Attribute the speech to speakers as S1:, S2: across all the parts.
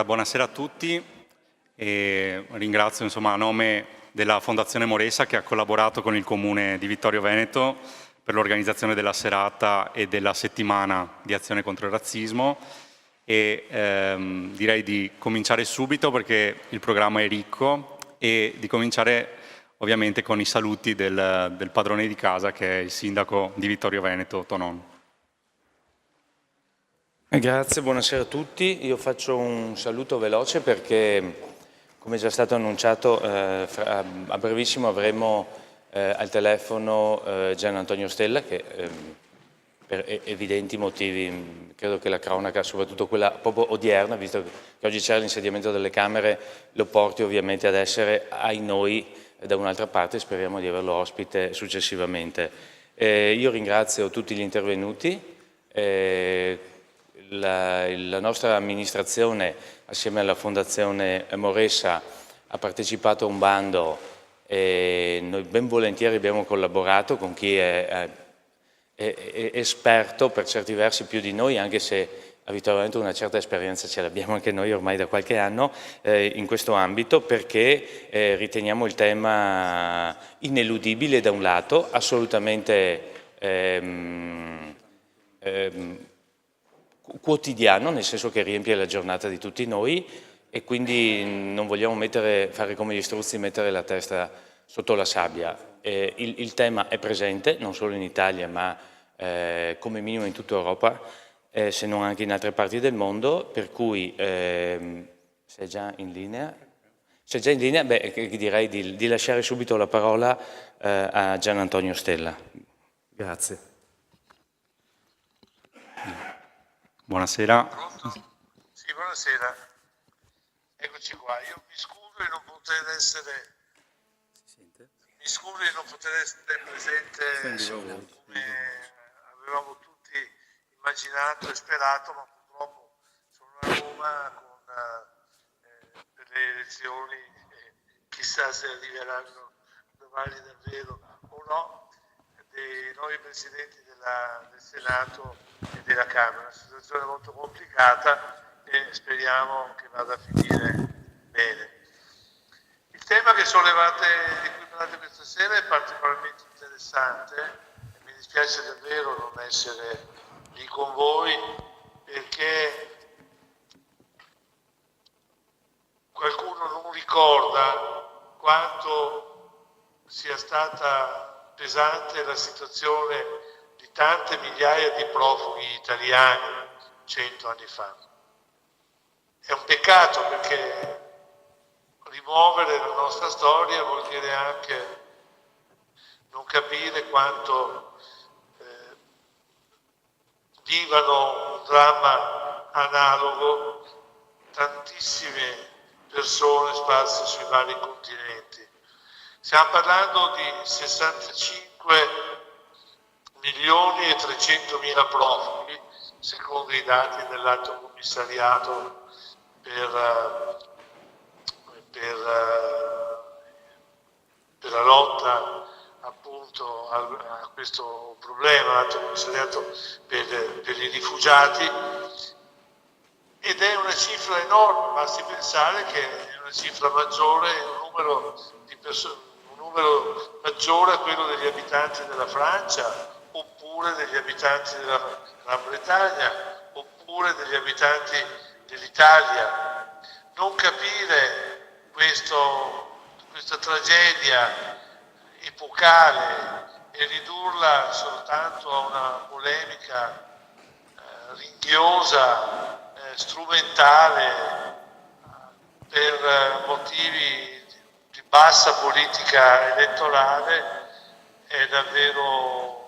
S1: Allora, buonasera a tutti e ringrazio a nome della Fondazione Moresa che ha collaborato con il Comune di Vittorio Veneto per l'organizzazione della serata e della settimana di azione contro il razzismo e direi di cominciare subito perché il programma è ricco e di cominciare ovviamente con i saluti del padrone di casa che è il sindaco di Vittorio Veneto, Tonon.
S2: Grazie, buonasera a tutti. Io faccio un saluto veloce perché, come già stato annunciato, a brevissimo avremo al telefono Gian Antonio Stella che per evidenti motivi, credo che la cronaca, soprattutto quella proprio odierna, visto che oggi c'è l'insediamento delle Camere, lo porti ovviamente ad essere ai noi da un'altra parte, speriamo di averlo ospite successivamente. Io ringrazio tutti gli intervenuti. La nostra amministrazione, assieme alla Fondazione Moresa, ha partecipato a un bando e noi ben volentieri abbiamo collaborato con chi è esperto per certi versi più di noi, anche se a Vittorio Veneto una certa esperienza ce l'abbiamo anche noi ormai da qualche anno in questo ambito, perché riteniamo il tema ineludibile da un lato, assolutamente quotidiano, nel senso che riempie la giornata di tutti noi e quindi non vogliamo fare come gli struzzi, mettere la testa sotto la sabbia. Il tema è presente, non solo in Italia, ma come minimo in tutta Europa, se non anche in altre parti del mondo, per cui se è già in linea, direi di lasciare subito la parola a Gian Antonio Stella. Grazie.
S1: Buonasera.
S3: Pronto? Sì, buonasera. Eccoci qua. Io mi scuso di non poter essere presente come avevamo tutti immaginato e sperato, ma purtroppo sono a Roma per le elezioni e chissà se arriveranno domani davvero o no, dei nuovi presidenti del Senato e della Camera. Una situazione molto complicata e speriamo che vada a finire bene. Il tema di cui parlate questa sera è particolarmente interessante e mi dispiace davvero non essere lì con voi perché qualcuno non ricorda quanto sia stata pesante la situazione di tante migliaia di profughi italiani 100 anni fa. È un peccato perché rimuovere la nostra storia vuol dire anche non capire quanto vivano un dramma analogo tantissime persone sparse sui vari continenti. Stiamo parlando di 65 milioni e 300 mila profughi, secondo i dati dell'Alto Commissariato per la lotta appunto a questo problema, l'Alto Commissariato per i rifugiati, ed è una cifra enorme, basti pensare che è una cifra maggiore, un numero maggiore a quello degli abitanti della Francia, oppure degli abitanti della Gran Bretagna, oppure degli abitanti dell'Italia. Non capire questa tragedia epocale e ridurla soltanto a una polemica ringhiosa, strumentale, per motivi di bassa politica elettorale è davvero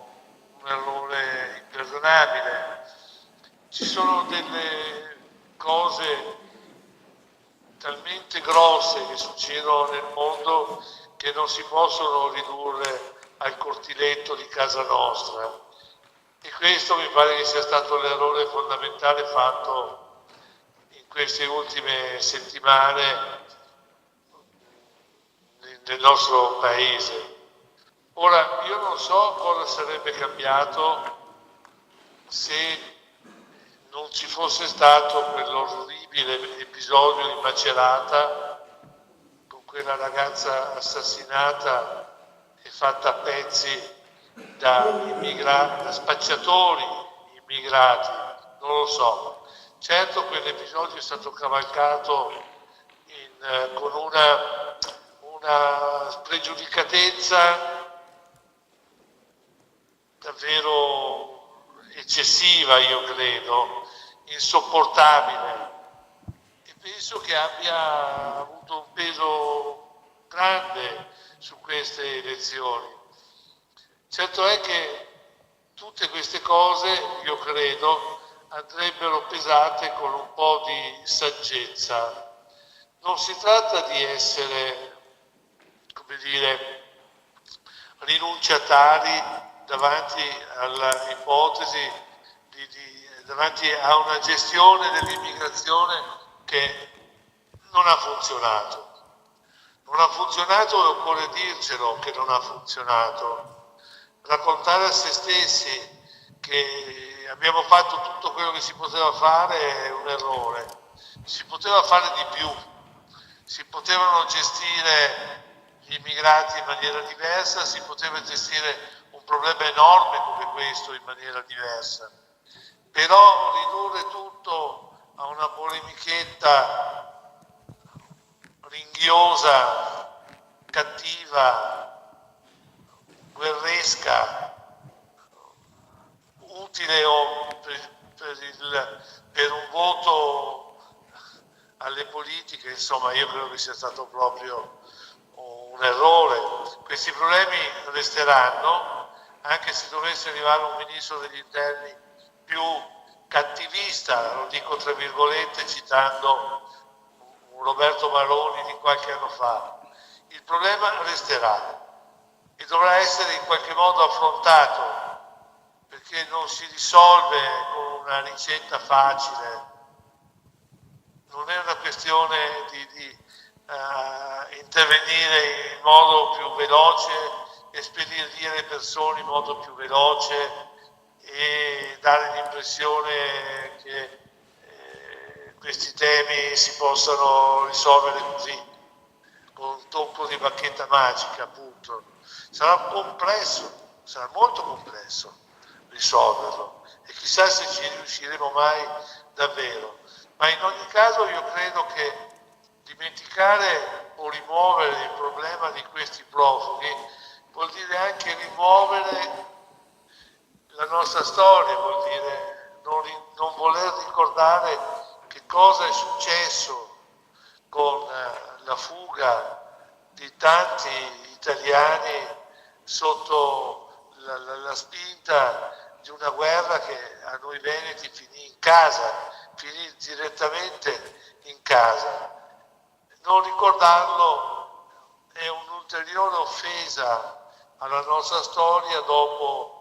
S3: un errore imperdonabile. Ci sono delle cose talmente grosse che succedono nel mondo che non si possono ridurre al cortiletto di casa nostra. E questo mi pare che sia stato l'errore fondamentale fatto in queste ultime settimane nel nostro paese. Ora, io non so cosa sarebbe cambiato se non ci fosse stato quell'orribile episodio di Macerata con quella ragazza assassinata e fatta a pezzi da spacciatori immigrati, non lo so. Certo quell'episodio è stato cavalcato con una spregiudicatezza davvero eccessiva, io credo, insopportabile, e penso che abbia avuto un peso grande su queste elezioni. Certo è che tutte queste cose, io credo, andrebbero pesate con un po' di saggezza. Non si tratta di essere, come dire, rinunciatari davanti all'ipotesi, davanti a una gestione dell'immigrazione che non ha funzionato. Non ha funzionato e occorre dircelo che non ha funzionato. Raccontare a se stessi che abbiamo fatto tutto quello che si poteva fare è un errore. Si poteva fare di più, si potevano gestire gli immigrati in maniera diversa, si poteva gestire un problema enorme come questo in maniera diversa. Però ridurre tutto a una polemichetta ringhiosa, cattiva, guerresca, utile per un voto alle politiche, insomma, io credo che sia stato proprio un errore. Questi problemi resteranno, anche se dovesse arrivare un ministro degli interni più cattivista, lo dico tra virgolette citando un Roberto Maroni di qualche anno fa. Il problema resterà e dovrà essere in qualche modo affrontato, perché non si risolve con una ricetta facile. Non è una questione di intervenire in modo più veloce, espedire le persone in modo più veloce e dare l'impressione che questi temi si possano risolvere così, con un tocco di bacchetta magica, appunto. Sarà complesso, sarà molto complesso risolverlo e chissà se ci riusciremo mai davvero. Ma in ogni caso io credo che dimenticare o rimuovere il problema di questi profughi vuol dire anche rimuovere la nostra storia, vuol dire non voler ricordare che cosa è successo con la fuga di tanti italiani sotto la spinta di una guerra che a noi veneti finì in casa, finì direttamente in casa. Non ricordarlo è un'ulteriore offesa alla nostra storia dopo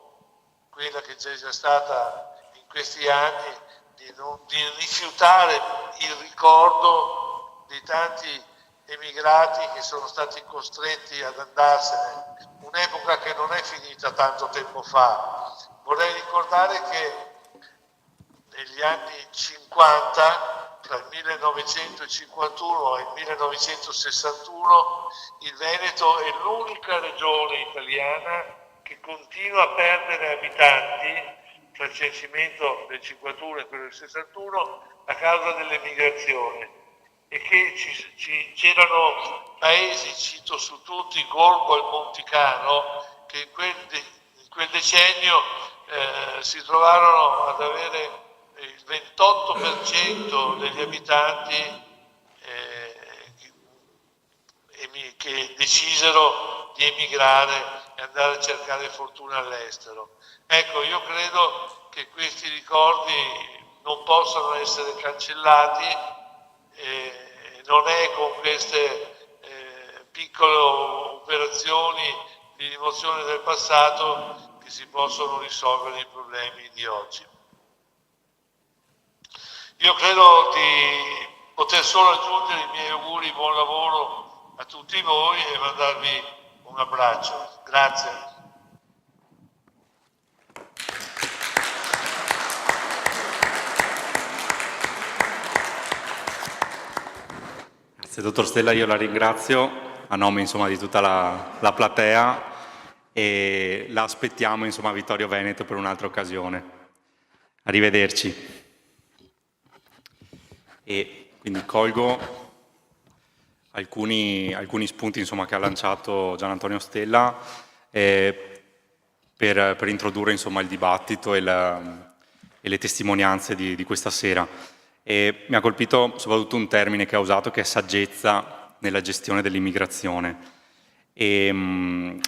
S3: quella che c'è già stata in questi anni, di rifiutare il ricordo di tanti emigrati che sono stati costretti ad andarsene, un'epoca che non è finita tanto tempo fa. Vorrei ricordare che negli anni 50, tra il 1951 e il 1961, il Veneto è l'unica regione italiana che continua a perdere abitanti tra il censimento del 51 e quello del 61 a causa dell'emigrazione, e che c'erano paesi, cito su tutti Gorgo e Monticano, che in quel decennio si trovarono ad avere il 28% degli abitanti che decisero di emigrare e andare a cercare fortuna all'estero. Ecco, io credo che questi ricordi non possano essere cancellati, non è con queste piccole operazioni di rimozione del passato che si possono risolvere i problemi di oggi. Io credo di poter solo aggiungere i miei auguri, buon lavoro a tutti voi e mandarvi un abbraccio. Grazie.
S1: Grazie, dottor Stella, io la ringrazio a nome insomma, di tutta la platea e la aspettiamo insomma, a Vittorio Veneto per un'altra occasione. Arrivederci. E quindi colgo alcuni spunti insomma, che ha lanciato Gian Antonio Stella per introdurre insomma, il dibattito e le testimonianze di questa sera. E mi ha colpito soprattutto un termine che ha usato che è saggezza nella gestione dell'immigrazione. E, un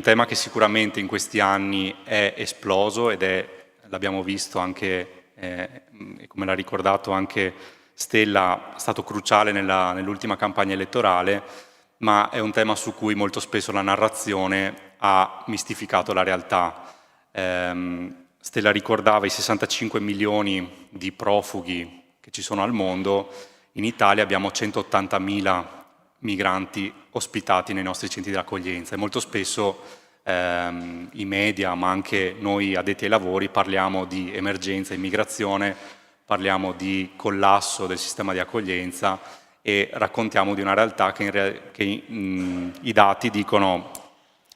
S1: tema che sicuramente in questi anni è esploso ed l'abbiamo visto anche, come l'ha ricordato anche Stella, è stato cruciale nell'ultima campagna elettorale, ma è un tema su cui molto spesso la narrazione ha mistificato la realtà. Stella ricordava i 65 milioni di profughi che ci sono al mondo. In Italia abbiamo 180.000 migranti ospitati nei nostri centri di accoglienza e molto spesso i media, ma anche noi addetti ai lavori, parliamo di emergenza immigrazione, parliamo di collasso del sistema di accoglienza e raccontiamo di una realtà che i dati dicono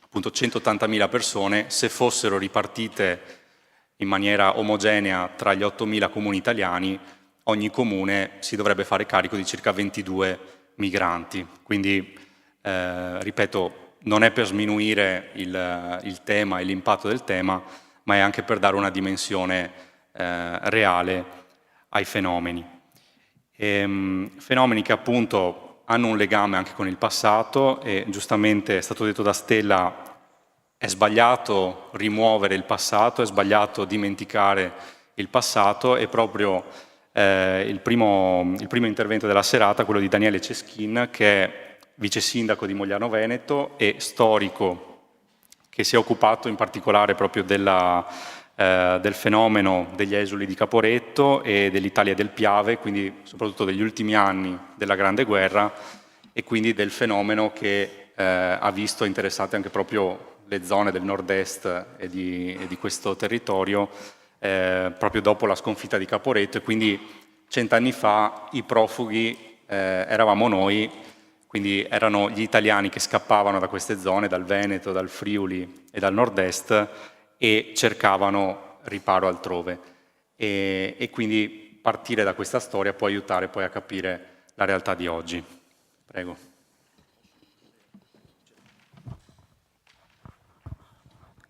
S1: appunto 180.000 persone, se fossero ripartite in maniera omogenea tra gli 8.000 comuni italiani, ogni comune si dovrebbe fare carico di circa 22 migranti. Quindi, ripeto, non è per sminuire il tema e l'impatto del tema, ma è anche per dare una dimensione reale ai fenomeni. Fenomeni che appunto hanno un legame anche con il passato e giustamente è stato detto da Stella, è sbagliato rimuovere il passato, è sbagliato dimenticare il passato e proprio il primo intervento della serata, quello di Daniele Ceschin, che è vice sindaco di Mogliano Veneto e storico che si è occupato in particolare proprio del fenomeno degli esuli di Caporetto e dell'Italia del Piave, quindi soprattutto degli ultimi anni della Grande Guerra e quindi del fenomeno che ha visto interessate anche proprio le zone del nord-est e di questo territorio proprio dopo la sconfitta di Caporetto e quindi 100 anni fa i profughi eravamo noi, quindi erano gli italiani che scappavano da queste zone, dal Veneto, dal Friuli e dal nord-est e cercavano riparo altrove e quindi partire da questa storia può aiutare poi a capire la realtà di oggi. Prego.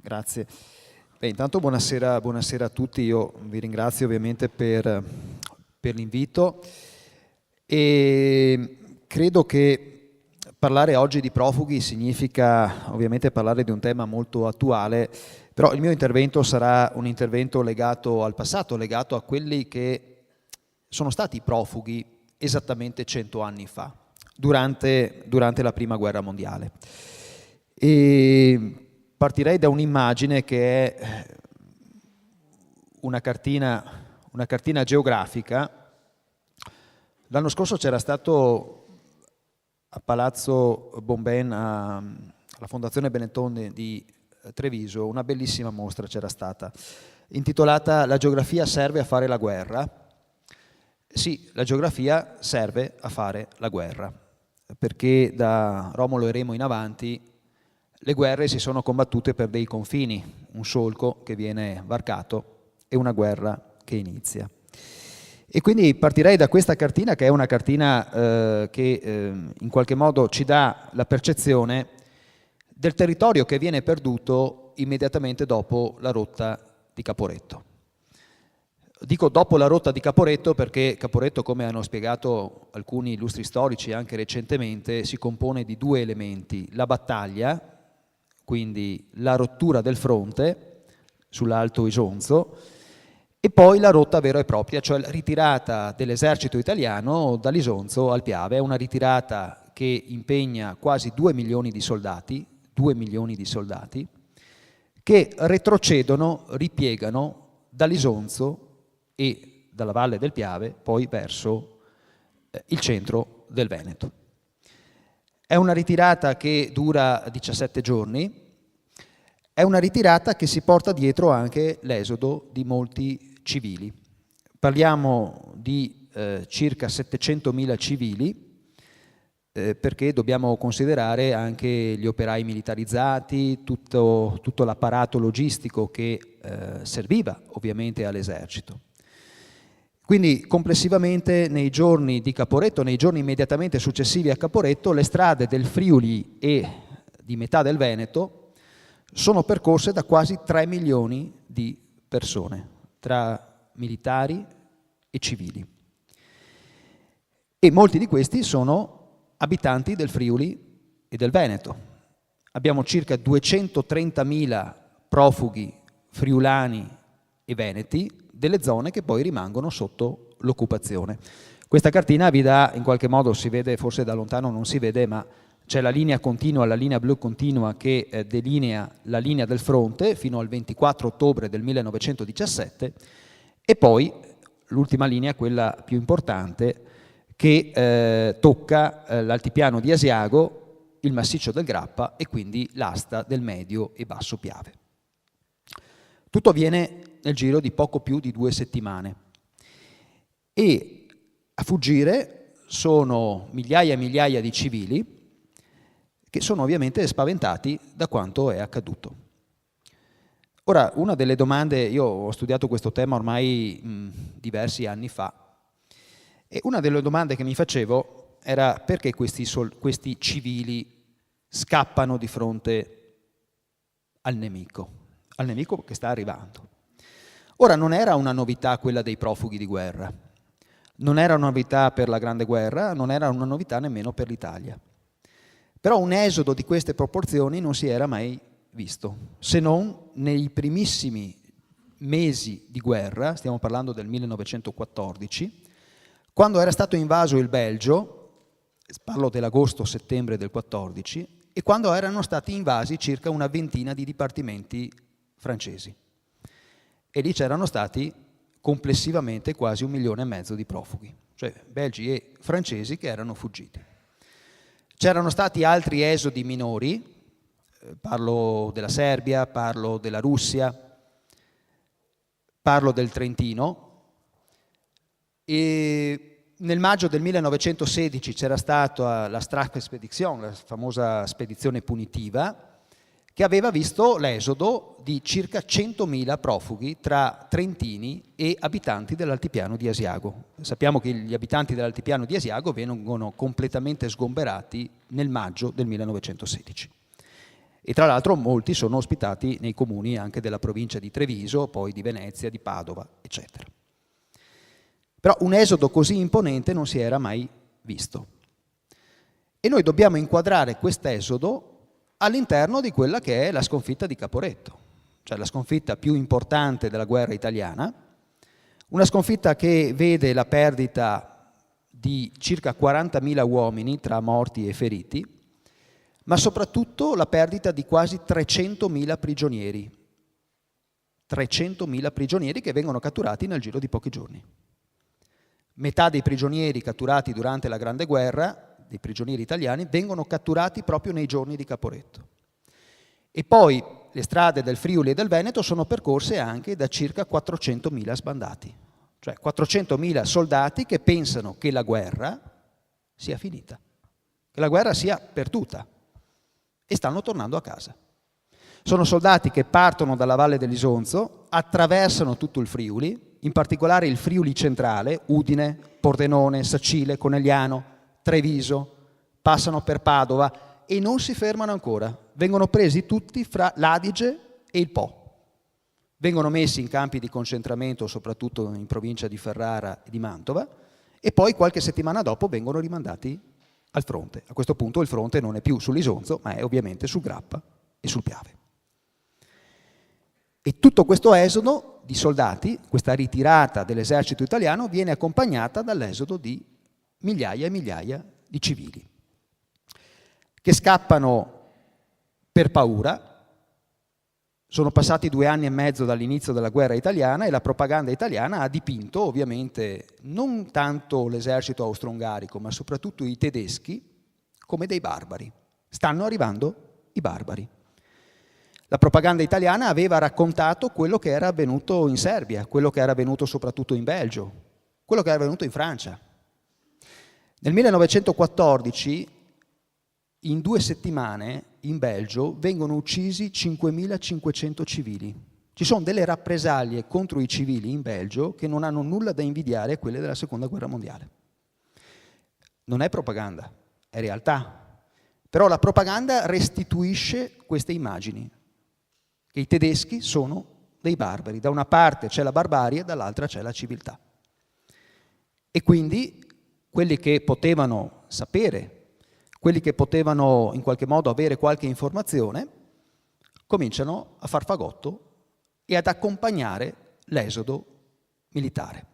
S4: Grazie. Beh, intanto buonasera a tutti, io vi ringrazio ovviamente per l'invito e credo che parlare oggi di profughi significa ovviamente parlare di un tema molto attuale, però il mio intervento sarà un intervento legato al passato, legato a quelli che sono stati profughi esattamente 100 anni fa, durante la Prima Guerra Mondiale. E partirei da un'immagine che è una cartina geografica. L'anno scorso c'era stato a Palazzo Bomben, alla Fondazione Benetton di Treviso, una bellissima mostra c'era stata, intitolata "La geografia serve a fare la guerra". Sì, la geografia serve a fare la guerra, perché da Romolo e Remo in avanti le guerre si sono combattute per dei confini, un solco che viene varcato e una guerra che inizia. E quindi partirei da questa cartina, che è una cartina che in qualche modo ci dà la percezione del territorio che viene perduto immediatamente dopo la rotta di Caporetto. Dico dopo la rotta di Caporetto perché Caporetto, come hanno spiegato alcuni illustri storici anche recentemente, si compone di due elementi: la battaglia, quindi la rottura del fronte sull'Alto Isonzo, e poi la rotta vera e propria, cioè la ritirata dell'esercito italiano dall'Isonzo al Piave. È una ritirata che impegna quasi 2 milioni di soldati, che retrocedono, ripiegano dall'Isonzo e dalla valle del Piave poi verso il centro del Veneto. È una ritirata che dura 17 giorni, è una ritirata che si porta dietro anche l'esodo di molti civili. Parliamo di circa 700.000 civili perché dobbiamo considerare anche gli operai militarizzati, tutto l'apparato logistico che serviva ovviamente all'esercito. Quindi complessivamente nei giorni di Caporetto, nei giorni immediatamente successivi a Caporetto, le strade del Friuli e di metà del Veneto sono percorse da quasi 3 milioni di persone, tra militari e civili. E molti di questi sono abitanti del Friuli e del Veneto. Abbiamo circa 230.000 profughi friulani e veneti delle zone che poi rimangono sotto l'occupazione. Questa cartina vi dà, in qualche modo si vede, forse da lontano non si vede, ma c'è la linea continua, la linea blu continua che delinea la linea del fronte fino al 24 ottobre del 1917 e poi l'ultima linea, quella più importante, che tocca l'altipiano di Asiago, il massiccio del Grappa e quindi l'asta del Medio e Basso Piave. Tutto avviene nel giro di poco più di 2 settimane e a fuggire sono migliaia e migliaia di civili che sono ovviamente spaventati da quanto è accaduto. Ora, una delle domande, io ho studiato questo tema ormai diversi anni fa, e una delle domande che mi facevo era perché questi civili scappano di fronte al nemico che sta arrivando. Ora, non era una novità quella dei profughi di guerra, non era una novità per la Grande Guerra, non era una novità nemmeno per l'Italia. Però un esodo di queste proporzioni non si era mai visto, se non nei primissimi mesi di guerra, stiamo parlando del 1914, quando era stato invaso il Belgio, parlo dell'agosto-settembre del 14, e quando erano stati invasi circa una ventina di dipartimenti francesi. E lì c'erano stati complessivamente quasi 1,5 milioni di profughi, cioè belgi e francesi che erano fuggiti. C'erano stati altri esodi minori, parlo della Serbia, parlo della Russia, parlo del Trentino, e nel maggio del 1916 c'era stata la Strafexpedition, la famosa spedizione punitiva, che aveva visto l'esodo di circa 100.000 profughi tra trentini e abitanti dell'altipiano di Asiago. Sappiamo che gli abitanti dell'altipiano di Asiago vengono completamente sgomberati nel maggio del 1916. E tra l'altro molti sono ospitati nei comuni anche della provincia di Treviso, poi di Venezia, di Padova, eccetera. Però un esodo così imponente non si era mai visto. E noi dobbiamo inquadrare quest'esodo all'interno di quella che è la sconfitta di Caporetto, cioè la sconfitta più importante della guerra italiana, una sconfitta che vede la perdita di circa 40.000 uomini tra morti e feriti, ma soprattutto la perdita di quasi 300.000 prigionieri. 300.000 prigionieri che vengono catturati nel giro di pochi giorni. Metà dei prigionieri catturati durante la Grande Guerra, dei prigionieri italiani, vengono catturati proprio nei giorni di Caporetto. E poi le strade del Friuli e del Veneto sono percorse anche da circa 400.000 sbandati, cioè 400.000 soldati che pensano che la guerra sia finita, che la guerra sia perduta e stanno tornando a casa. Sono soldati che partono dalla Valle dell'Isonzo, attraversano tutto il Friuli, in particolare il Friuli centrale, Udine, Pordenone, Sacile, Conegliano, Treviso, passano per Padova e non si fermano ancora. Vengono presi tutti fra l'Adige e il Po. Vengono messi in campi di concentramento, soprattutto in provincia di Ferrara e di Mantova, e poi qualche settimana dopo vengono rimandati al fronte. A questo punto il fronte non è più sull'Isonzo, ma è ovviamente sul Grappa e sul Piave. E tutto questo esodo di soldati, questa ritirata dell'esercito italiano, viene accompagnata dall'esodo di migliaia e migliaia di civili che scappano per paura. Sono passati 2 anni e mezzo dall'inizio della guerra italiana e la propaganda italiana ha dipinto ovviamente non tanto l'esercito austro-ungarico, ma soprattutto i tedeschi come dei barbari. Stanno arrivando i barbari. La propaganda italiana aveva raccontato quello che era avvenuto in Serbia, quello che era avvenuto soprattutto in Belgio, quello che era avvenuto in Francia. Nel 1914 in 2 settimane in Belgio vengono uccisi 5.500 civili. Ci sono delle rappresaglie contro i civili in Belgio che non hanno nulla da invidiare a quelle della Seconda Guerra Mondiale. Non è propaganda, è realtà. Però la propaganda restituisce queste immagini, che i tedeschi sono dei barbari. Da una parte c'è la barbarie, dall'altra c'è la civiltà. E quindi quelli che potevano sapere, quelli che potevano in qualche modo avere qualche informazione, cominciano a far fagotto e ad accompagnare l'esodo militare.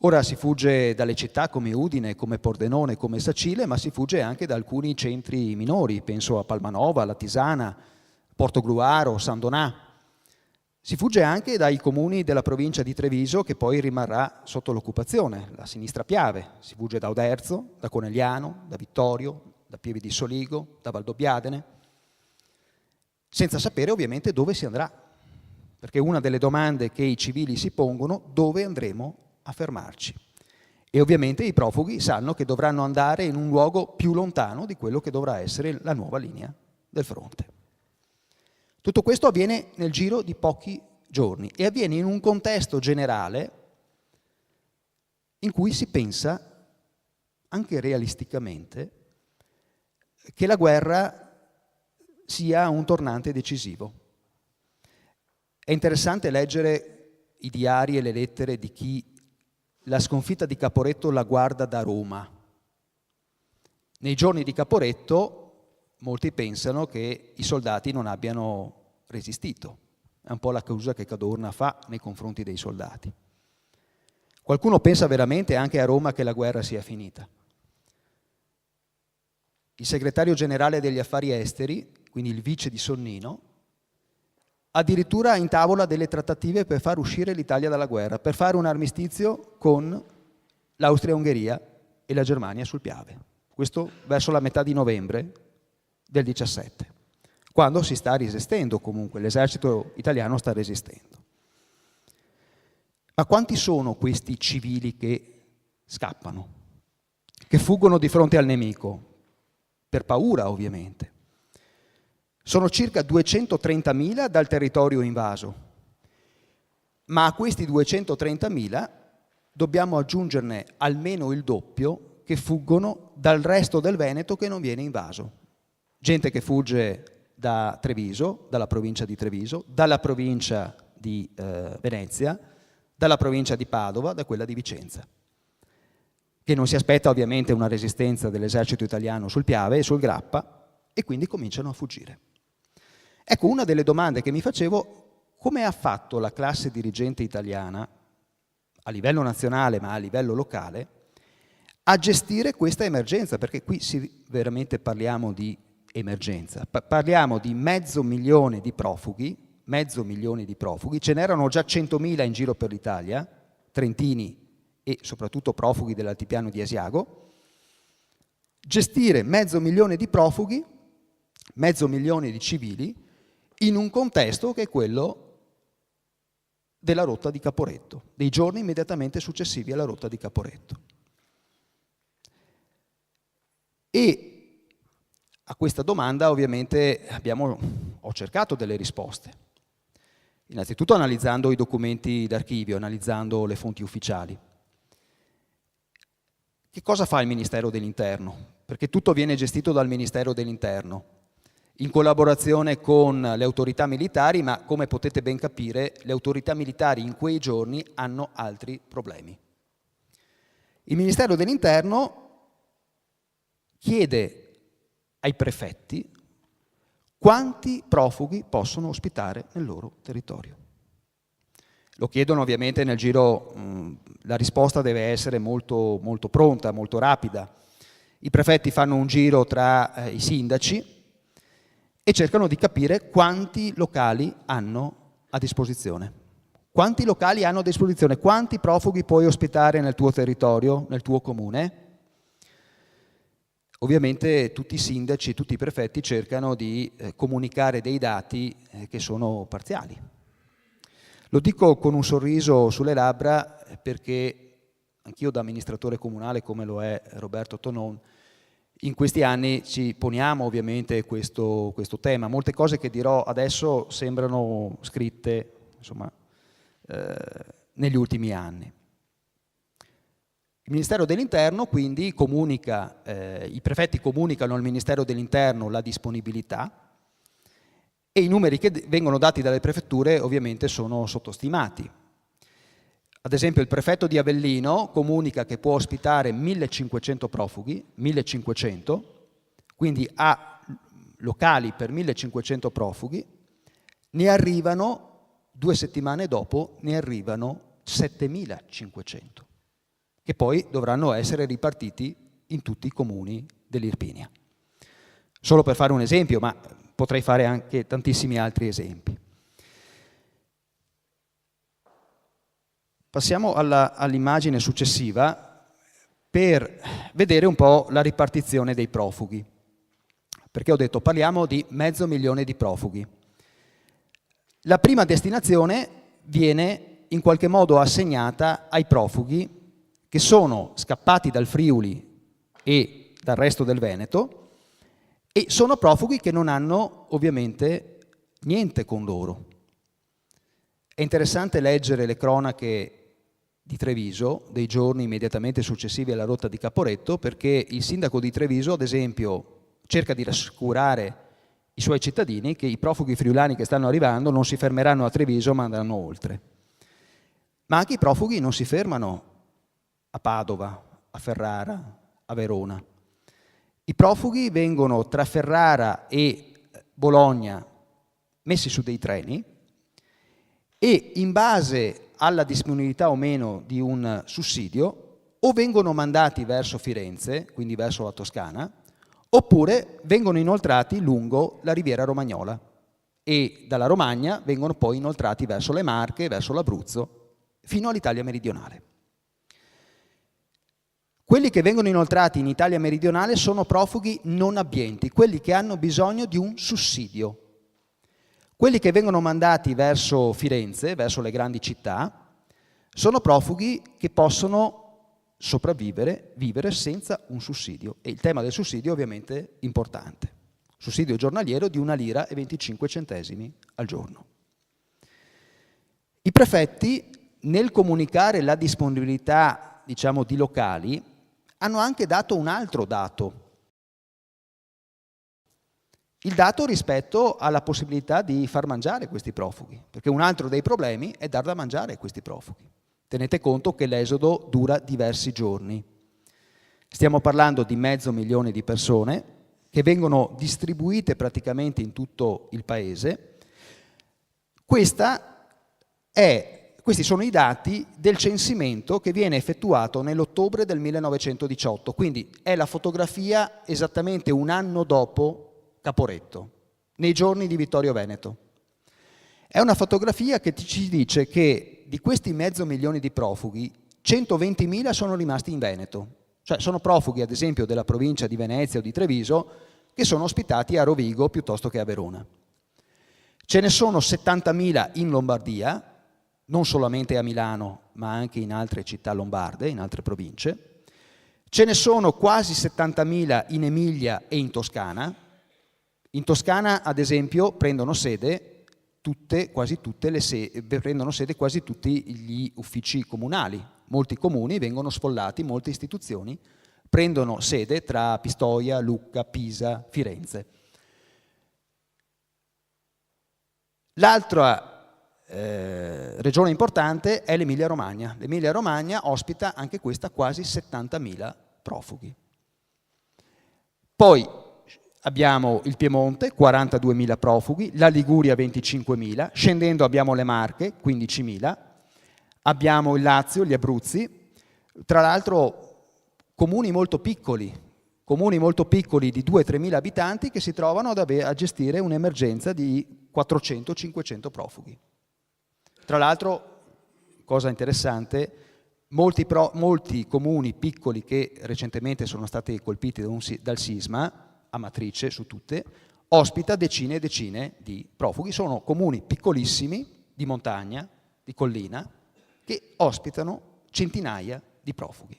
S4: Ora si fugge dalle città come Udine, come Pordenone, come Sacile, ma si fugge anche da alcuni centri minori, penso a Palmanova, La Tisana, Portogruaro, San Donà. Si fugge anche dai comuni della provincia di Treviso, che poi rimarrà sotto l'occupazione, la sinistra Piave. Si fugge da Oderzo, da Conegliano, da Vittorio, da Pieve di Soligo, da Valdobbiadene, senza sapere ovviamente dove si andrà, perché una delle domande che i civili si pongono: dove andremo a fermarci? E ovviamente i profughi sanno che dovranno andare in un luogo più lontano di quello che dovrà essere la nuova linea del fronte. Tutto questo avviene nel giro di pochi giorni e avviene in un contesto generale in cui si pensa, anche realisticamente, che la guerra sia un tornante decisivo. È interessante leggere i diari e le lettere di chi la sconfitta di Caporetto la guarda da Roma. Nei giorni di Caporetto molti pensano che i soldati non abbiano resistito. È un po' l'accusa che Cadorna fa nei confronti dei soldati. Qualcuno pensa veramente anche a Roma che la guerra sia finita. Il segretario generale degli affari esteri, quindi il vice di Sonnino, addirittura intavola delle trattative per far uscire l'Italia dalla guerra, per fare un armistizio con l'Austria-Ungheria e la Germania sul Piave. Questo verso la metà di novembre del 17, quando si sta resistendo comunque, l'esercito italiano sta resistendo. Ma quanti sono questi civili che scappano, che fuggono di fronte al nemico? Per paura, ovviamente. Sono circa 230.000 dal territorio invaso, ma a questi 230.000 dobbiamo aggiungerne almeno il doppio che fuggono dal resto del Veneto che non viene invaso. Gente che fugge da Treviso, dalla provincia di Treviso, dalla provincia di Venezia, dalla provincia di Padova, da quella di Vicenza, che non si aspetta ovviamente una resistenza dell'esercito italiano sul Piave e sul Grappa e quindi cominciano a fuggire. Ecco, una delle domande che mi facevo: come ha fatto la classe dirigente italiana, a livello nazionale ma a livello locale, a gestire questa emergenza? Perché qui veramente parliamo di emergenza. Parliamo di 500.000 di profughi, ce n'erano già 100.000 in giro per l'Italia, trentini e soprattutto profughi dell'altipiano di Asiago. Gestire 500.000 di profughi, 500.000 di civili, in un contesto che è quello della rotta di Caporetto, dei giorni immediatamente successivi alla rotta di Caporetto. E a questa domanda ovviamente ho cercato delle risposte, innanzitutto analizzando i documenti d'archivio, analizzando le fonti ufficiali. Che cosa fa il Ministero dell'Interno? Perché tutto viene gestito dal Ministero dell'Interno, in collaborazione con le autorità militari, ma come potete ben capire le autorità militari in quei giorni hanno altri problemi. Il Ministero dell'Interno chiede ai prefetti quanti profughi possono ospitare nel loro territorio. Lo chiedono ovviamente nel giro, la risposta deve essere molto, molto pronta, molto rapida. I prefetti fanno un giro tra i sindaci e cercano di capire quanti locali hanno a disposizione. Quanti locali hanno a disposizione? Quanti profughi puoi ospitare nel tuo territorio, nel tuo comune? Ovviamente tutti i sindaci, tutti i prefetti cercano di comunicare dei dati che sono parziali. Lo dico con un sorriso sulle labbra perché anch'io da amministratore comunale, come lo è Roberto Tonon, in questi anni ci poniamo ovviamente questo tema. Molte cose che dirò adesso sembrano scritte, insomma, negli ultimi anni. Il Ministero dell'Interno quindi comunica, i prefetti comunicano al Ministero dell'Interno la disponibilità e i numeri che vengono dati dalle prefetture ovviamente sono sottostimati. Ad esempio il prefetto di Avellino comunica che può ospitare 1500 profughi, 1500, quindi ha locali per 1500 profughi, ne arrivano 2 settimane dopo, ne arrivano 7500, che poi dovranno essere ripartiti in tutti i comuni dell'Irpinia. Solo per fare un esempio, ma potrei fare anche tantissimi altri esempi. Passiamo all'immagine successiva per vedere un po' la ripartizione dei profughi, perché ho detto parliamo di 500.000 di profughi. La prima destinazione viene in qualche modo assegnata ai profughi che sono scappati dal Friuli e dal resto del Veneto e sono profughi che non hanno ovviamente niente con loro. È interessante leggere le cronache di Treviso dei giorni immediatamente successivi alla rotta di Caporetto, perché il sindaco di Treviso, ad esempio, cerca di rassicurare i suoi cittadini che i profughi friulani che stanno arrivando non si fermeranno a Treviso ma andranno oltre. Ma anche i profughi non si fermano a Padova, a Ferrara, a Verona. I profughi vengono tra Ferrara e Bologna messi su dei treni e in base alla disponibilità o meno di un sussidio o vengono mandati verso Firenze, quindi verso la Toscana, oppure vengono inoltrati lungo la riviera romagnola e dalla Romagna vengono poi inoltrati verso le Marche, verso l'Abruzzo, fino all'Italia meridionale. Quelli che vengono inoltrati in Italia meridionale sono profughi non abbienti, quelli che hanno bisogno di un sussidio. Quelli che vengono mandati verso Firenze, verso le grandi città, sono profughi che possono sopravvivere, vivere senza un sussidio. E il tema del sussidio ovviamente è importante. Sussidio giornaliero di 1,25 lire al giorno. I prefetti, nel comunicare la disponibilità, diciamo, di locali, hanno anche dato un altro dato. Il dato rispetto alla possibilità di far mangiare questi profughi, perché un altro dei problemi è dar da mangiare a questi profughi. Tenete conto che l'esodo dura diversi giorni. Stiamo parlando di 500.000 di persone che vengono distribuite praticamente in tutto il paese. Questi sono i dati del censimento che viene effettuato nell'ottobre del 1918, quindi è la fotografia esattamente un anno dopo Caporetto, nei giorni di Vittorio Veneto. È una fotografia che ci dice che di questi 500.000 di profughi, 120.000 sono rimasti in Veneto, cioè sono profughi ad esempio della provincia di Venezia o di Treviso che sono ospitati a Rovigo piuttosto che a Verona. Ce ne sono 70.000 in Lombardia, non solamente a Milano, ma anche in altre città lombarde, in altre province. Ce ne sono quasi 70.000 in Emilia e in Toscana. In Toscana, ad esempio, prendono sede quasi tutti gli uffici comunali. Molti comuni vengono sfollati, molte istituzioni prendono sede tra Pistoia, Lucca, Pisa, Firenze. L'altra regione importante è l'Emilia-Romagna. L'Emilia-Romagna ospita anche questa quasi 70.000 profughi. Poi abbiamo il Piemonte, 42.000 profughi, la Liguria 25.000, scendendo abbiamo le Marche, 15.000, abbiamo il Lazio, gli Abruzzi, tra l'altro comuni molto piccoli di 2-3.000 abitanti che si trovano a gestire un'emergenza di 400-500 profughi. Tra l'altro, cosa interessante, molti comuni piccoli che recentemente sono stati colpiti dal sisma, Amatrice su tutte, ospita decine e decine di profughi. Sono comuni piccolissimi, di montagna, di collina, che ospitano centinaia di profughi.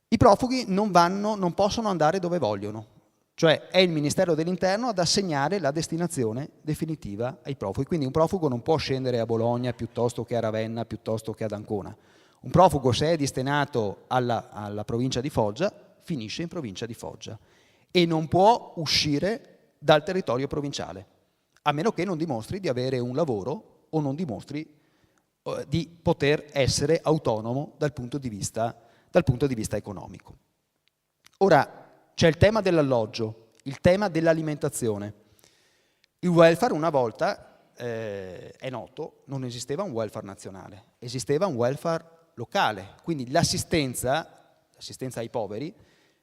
S4: I profughi non possono andare dove vogliono, cioè è il Ministero dell'Interno ad assegnare la destinazione definitiva ai profughi. Quindi un profugo non può scendere a Bologna piuttosto che a Ravenna, piuttosto che ad Ancona. Un profugo, se è destinato alla provincia di Foggia, finisce in provincia di Foggia e non può uscire dal territorio provinciale, a meno che non dimostri di avere un lavoro o non dimostri di poter essere autonomo dal punto di vista economico. Ora, c'è il tema dell'alloggio, il tema dell'alimentazione. Il welfare una volta, è noto, non esisteva un welfare nazionale, esisteva un welfare locale, quindi l'assistenza ai poveri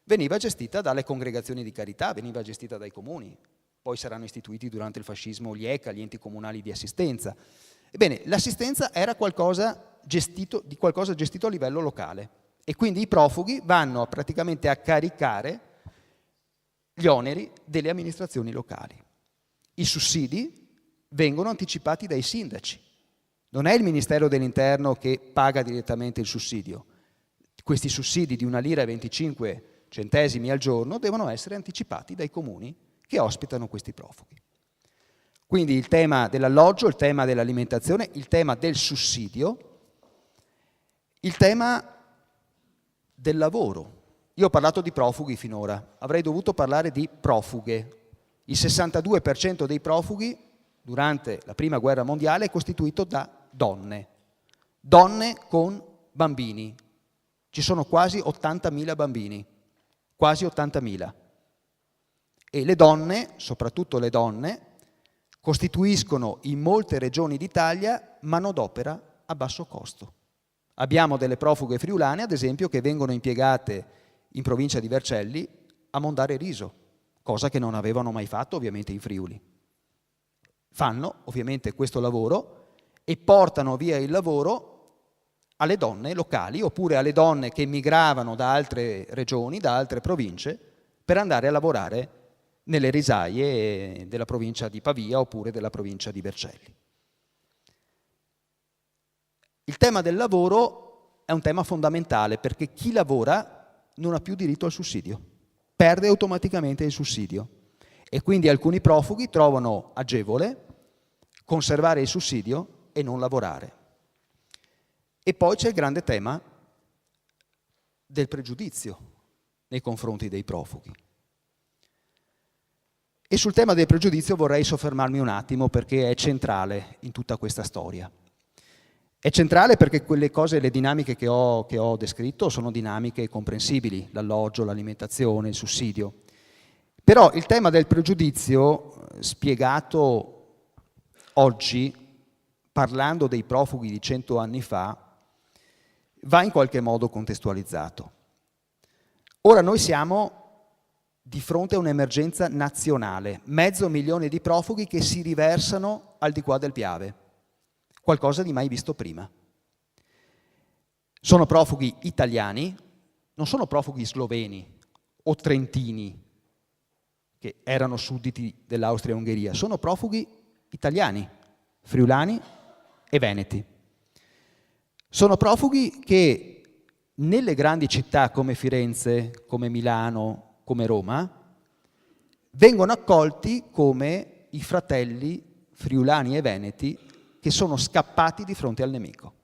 S4: veniva gestita dalle congregazioni di carità, veniva gestita dai comuni, poi saranno istituiti durante il fascismo gli ECA, gli enti comunali di assistenza. Ebbene, l'assistenza era qualcosa gestito a livello locale e quindi i profughi vanno praticamente a caricare gli oneri delle amministrazioni locali. I sussidi vengono anticipati dai sindaci. Non è il Ministero dell'Interno che paga direttamente il sussidio. Questi sussidi di 1 lira e 25 centesimi al giorno devono essere anticipati dai comuni che ospitano questi profughi. Quindi il tema dell'alloggio, il tema dell'alimentazione, il tema del sussidio, il tema del lavoro. Io ho parlato di profughi finora, avrei dovuto parlare di profughe. Il 62% dei profughi durante la Prima Guerra Mondiale è costituito da donne con bambini. Ci sono quasi 80.000 bambini, quasi 80.000. E le donne, soprattutto le donne, costituiscono in molte regioni d'Italia manodopera a basso costo. Abbiamo delle profughe friulane, ad esempio, che vengono impiegate in provincia di Vercelli a mondare riso, cosa che non avevano mai fatto ovviamente in Friuli. Fanno ovviamente questo lavoro e portano via il lavoro alle donne locali oppure alle donne che migravano da altre regioni, da altre province, per andare a lavorare nelle risaie della provincia di Pavia oppure della provincia di Vercelli. Il tema del lavoro è un tema fondamentale perché chi lavora non ha più diritto al sussidio, perde automaticamente il sussidio e quindi alcuni profughi trovano agevole conservare il sussidio e non lavorare. E poi c'è il grande tema del pregiudizio nei confronti dei profughi. E sul tema del pregiudizio vorrei soffermarmi un attimo perché è centrale in tutta questa storia. È centrale perché quelle cose, le dinamiche che ho descritto sono dinamiche comprensibili, l'alloggio, l'alimentazione, il sussidio. Però il tema del pregiudizio, spiegato oggi, parlando dei profughi di 100 anni fa, va in qualche modo contestualizzato. Ora noi siamo di fronte a un'emergenza nazionale, 500.000 di profughi che si riversano al di qua del Piave, qualcosa di mai visto prima. Sono profughi italiani, non sono profughi sloveni o trentini che erano sudditi dell'Austria-Ungheria, sono profughi italiani, friulani e veneti. Sono profughi che nelle grandi città come Firenze, come Milano, come Roma, vengono accolti come i fratelli friulani e veneti che sono scappati di fronte al nemico.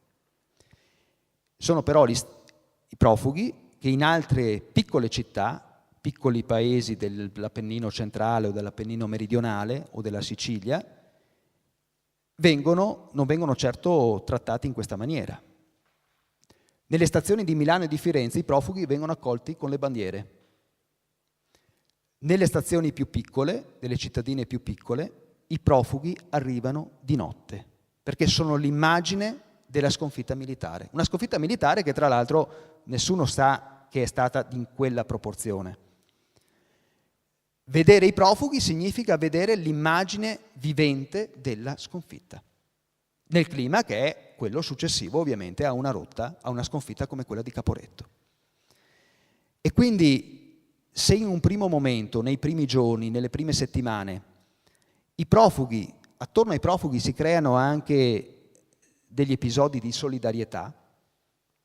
S4: Sono però i profughi che in altre piccole città, piccoli paesi dell'Appennino centrale o dell'Appennino meridionale o della Sicilia, non vengono certo trattati in questa maniera. Nelle stazioni di Milano e di Firenze i profughi vengono accolti con le bandiere. Nelle stazioni più piccole, delle cittadine più piccole, i profughi arrivano di notte, perché sono l'immagine della sconfitta militare. Una sconfitta militare che tra l'altro nessuno sa che è stata in quella proporzione. Vedere i profughi significa vedere l'immagine vivente della sconfitta, nel clima che è quello successivo ovviamente a una sconfitta come quella di Caporetto. E quindi se in un primo momento, nei primi giorni, nelle prime settimane, attorno ai profughi si creano anche degli episodi di solidarietà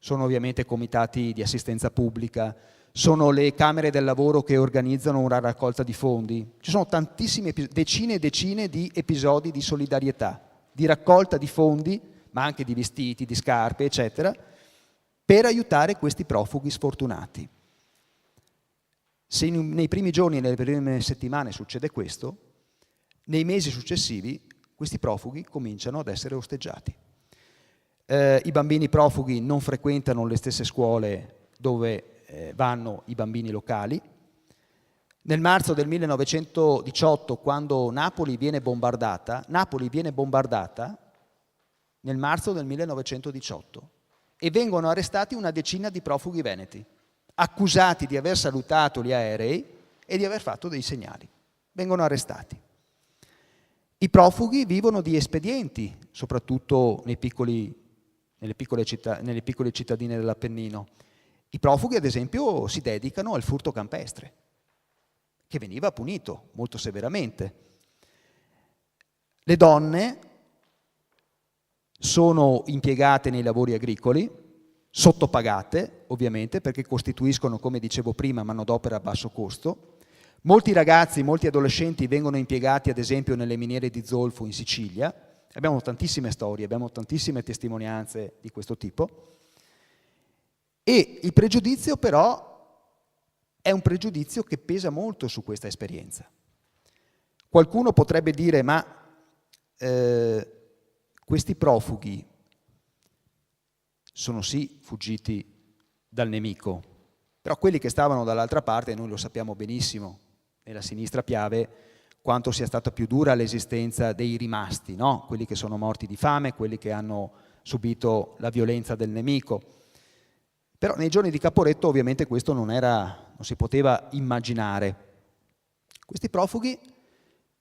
S4: sono ovviamente comitati di assistenza pubblica, sono le camere del lavoro che organizzano una raccolta di fondi. Ci sono tantissime, decine e decine di episodi di solidarietà, di raccolta di fondi, ma anche di vestiti, di scarpe, eccetera, per aiutare questi profughi sfortunati. Se nei primi giorni e nelle prime settimane succede questo, nei mesi successivi questi profughi cominciano ad essere osteggiati. I bambini profughi non frequentano le stesse scuole dove vanno i bambini locali. Nel marzo del 1918, quando Napoli viene bombardata nel marzo del 1918 e vengono arrestati una decina di profughi veneti, accusati di aver salutato gli aerei e di aver fatto dei segnali. Vengono arrestati. I profughi vivono di espedienti, soprattutto nelle piccole cittadine dell'Appennino. I profughi, ad esempio, si dedicano al furto campestre, che veniva punito molto severamente. Le donne sono impiegate nei lavori agricoli, sottopagate, ovviamente, perché costituiscono, come dicevo prima, manodopera a basso costo. Molti ragazzi, molti adolescenti vengono impiegati, ad esempio, nelle miniere di zolfo in Sicilia. Abbiamo tantissime storie, abbiamo tantissime testimonianze di questo tipo. E il pregiudizio però è un pregiudizio che pesa molto su questa esperienza. Qualcuno potrebbe dire, ma questi profughi sono sì fuggiti dal nemico, però quelli che stavano dall'altra parte, noi lo sappiamo benissimo, nella sinistra Piave, quanto sia stata più dura l'esistenza dei rimasti, no? Quelli che sono morti di fame, quelli che hanno subito la violenza del nemico. Però nei giorni di Caporetto ovviamente questo non si poteva immaginare. Questi profughi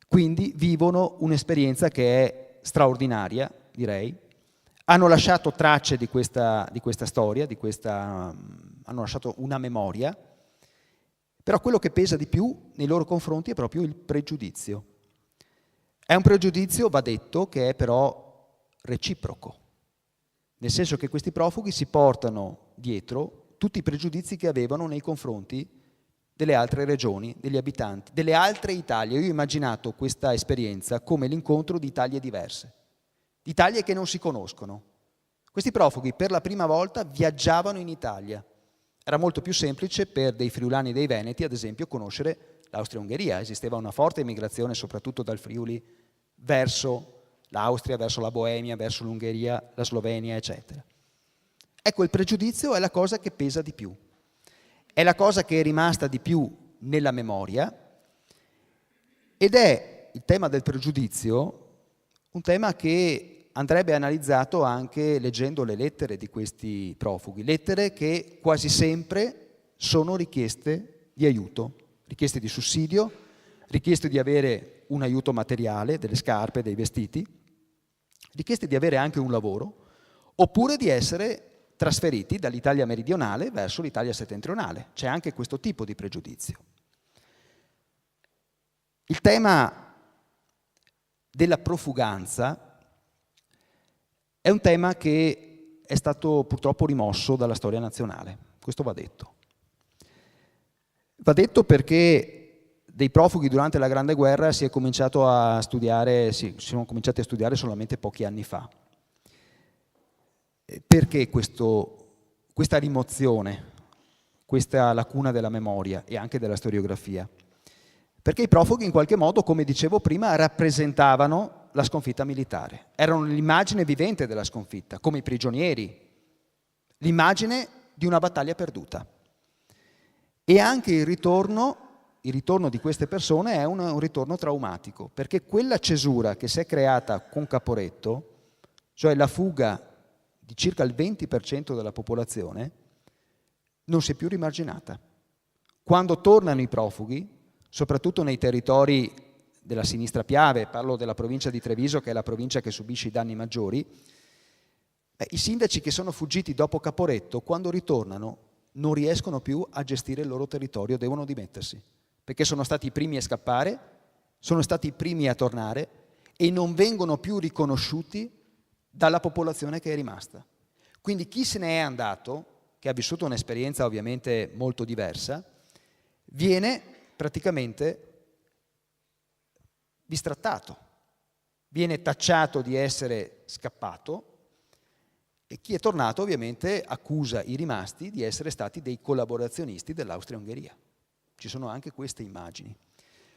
S4: quindi vivono un'esperienza che è straordinaria, direi. Hanno lasciato tracce di questa storia, hanno lasciato una memoria, però quello che pesa di più nei loro confronti è proprio il pregiudizio. È un pregiudizio, va detto, che è però reciproco, nel senso che questi profughi si portano dietro tutti i pregiudizi che avevano nei confronti delle altre regioni, degli abitanti, delle altre Italie. Io ho immaginato questa esperienza come l'incontro di Italie diverse, di Italie che non si conoscono. Questi profughi per la prima volta viaggiavano in Italia. Era molto più semplice per dei friulani e dei veneti, ad esempio, conoscere l'Austria-Ungheria. Esisteva una forte emigrazione, soprattutto dal Friuli, verso l'Austria, verso la Boemia, verso l'Ungheria, la Slovenia, eccetera. Ecco, il pregiudizio è la cosa che pesa di più. È la cosa che è rimasta di più nella memoria ed è il tema del pregiudizio un tema che andrebbe analizzato anche leggendo le lettere di questi profughi, lettere che quasi sempre sono richieste di aiuto, richieste di sussidio, richieste di avere un aiuto materiale, delle scarpe, dei vestiti, richieste di avere anche un lavoro, oppure di essere trasferiti dall'Italia meridionale verso l'Italia settentrionale. C'è anche questo tipo di pregiudizio. Il tema della profuganza è un tema che è stato purtroppo rimosso dalla storia nazionale, questo va detto. Va detto perché dei profughi durante la Grande Guerra si sono cominciati a studiare solamente pochi anni fa. Perché questa rimozione, questa lacuna della memoria e anche della storiografia? Perché i profughi in qualche modo, come dicevo prima, rappresentavano la sconfitta militare. Erano l'immagine vivente della sconfitta, come i prigionieri, l'immagine di una battaglia perduta. E anche il ritorno di queste persone è un ritorno traumatico, perché quella cesura che si è creata con Caporetto, cioè la fuga di circa il 20% della popolazione, non si è più rimarginata. Quando tornano i profughi, soprattutto nei territori della sinistra Piave, parlo della provincia di Treviso, che è la provincia che subisce i danni maggiori, i sindaci che sono fuggiti dopo Caporetto, quando ritornano, non riescono più a gestire il loro territorio, devono dimettersi, perché sono stati i primi a scappare, sono stati i primi a tornare e non vengono più riconosciuti dalla popolazione che è rimasta. Quindi chi se ne è andato, che ha vissuto un'esperienza ovviamente molto diversa, viene praticamente bistrattato, viene tacciato di essere scappato, e chi è tornato ovviamente accusa i rimasti di essere stati dei collaborazionisti dell'Austria-Ungheria. Ci sono anche queste immagini.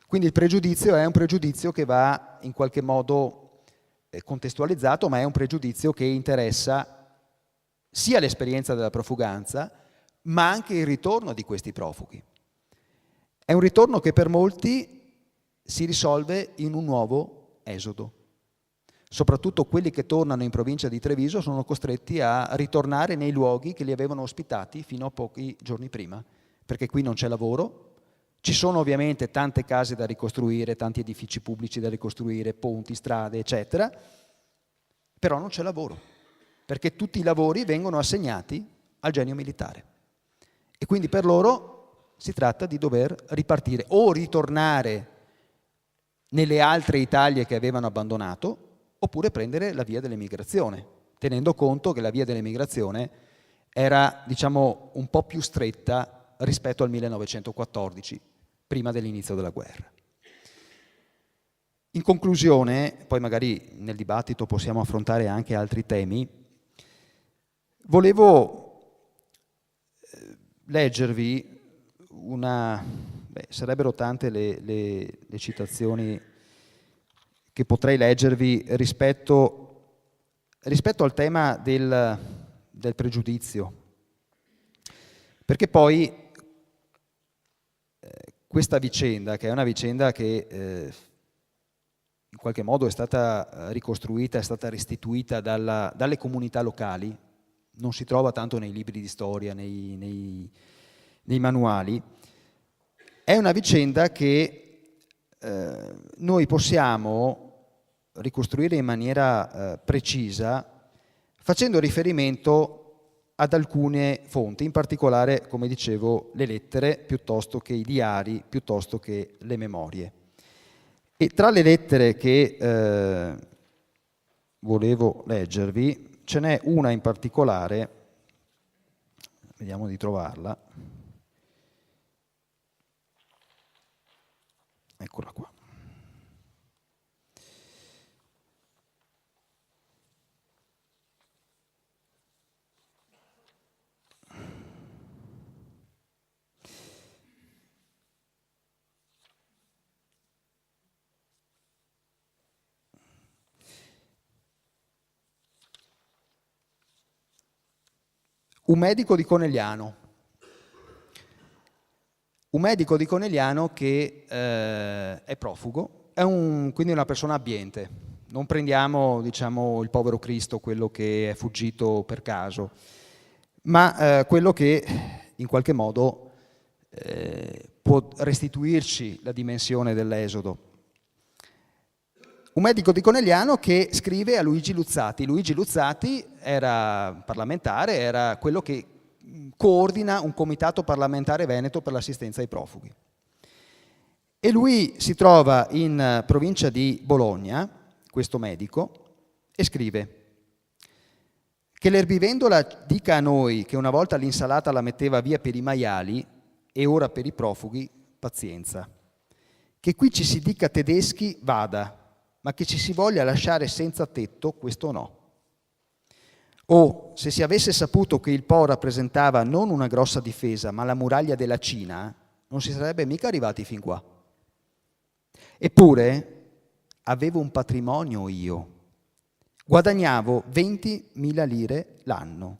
S4: Quindi il pregiudizio è un pregiudizio che va in qualche modo contestualizzato, ma è un pregiudizio che interessa sia l'esperienza della profuganza, ma anche il ritorno di questi profughi. È un ritorno che per molti si risolve in un nuovo esodo. Soprattutto quelli che tornano in provincia di Treviso sono costretti a ritornare nei luoghi che li avevano ospitati fino a pochi giorni prima, perché qui non c'è lavoro, ci sono ovviamente tante case da ricostruire, tanti edifici pubblici da ricostruire, ponti, strade, eccetera, però non c'è lavoro, perché tutti i lavori vengono assegnati al genio militare. E quindi per loro si tratta di dover ripartire o ritornare nelle altre Italie che avevano abbandonato, oppure prendere la via dell'emigrazione, tenendo conto che la via dell'emigrazione era, diciamo, un po' più stretta rispetto al 1914, prima dell'inizio della guerra. In conclusione, poi magari nel dibattito possiamo affrontare anche altri temi, volevo leggervi sarebbero tante le citazioni che potrei leggervi rispetto al tema del pregiudizio, perché poi questa vicenda, che è una vicenda che in qualche modo è stata ricostruita, è stata restituita dalle comunità locali, non si trova tanto nei libri di storia, nei manuali, è una vicenda che noi possiamo ricostruire in maniera precisa facendo riferimento ad alcune fonti, in particolare, come dicevo, le lettere piuttosto che i diari, piuttosto che le memorie. E tra le lettere che volevo leggervi ce n'è una in particolare, vediamo di trovarla, eccola qua. Un medico di Conegliano che è profugo, è quindi una persona abbiente. Non prendiamo, diciamo, il povero Cristo, quello che è fuggito per caso, ma quello che in qualche modo può restituirci la dimensione dell'esodo. Un medico di Conegliano che scrive a Luigi Luzzati. Luigi Luzzati era parlamentare, era quello che coordina un comitato parlamentare veneto per l'assistenza ai profughi. E lui si trova in provincia di Bologna, questo medico, e scrive che l'erbivendola dica a noi che una volta l'insalata la metteva via per i maiali e ora per i profughi, pazienza. Che qui ci si dica tedeschi, vada, ma che ci si voglia lasciare senza tetto, questo no. O, se si avesse saputo che il Po rappresentava non una grossa difesa, ma la muraglia della Cina, non si sarebbe mica arrivati fin qua. Eppure, avevo un patrimonio io. Guadagnavo 20.000 lire l'anno.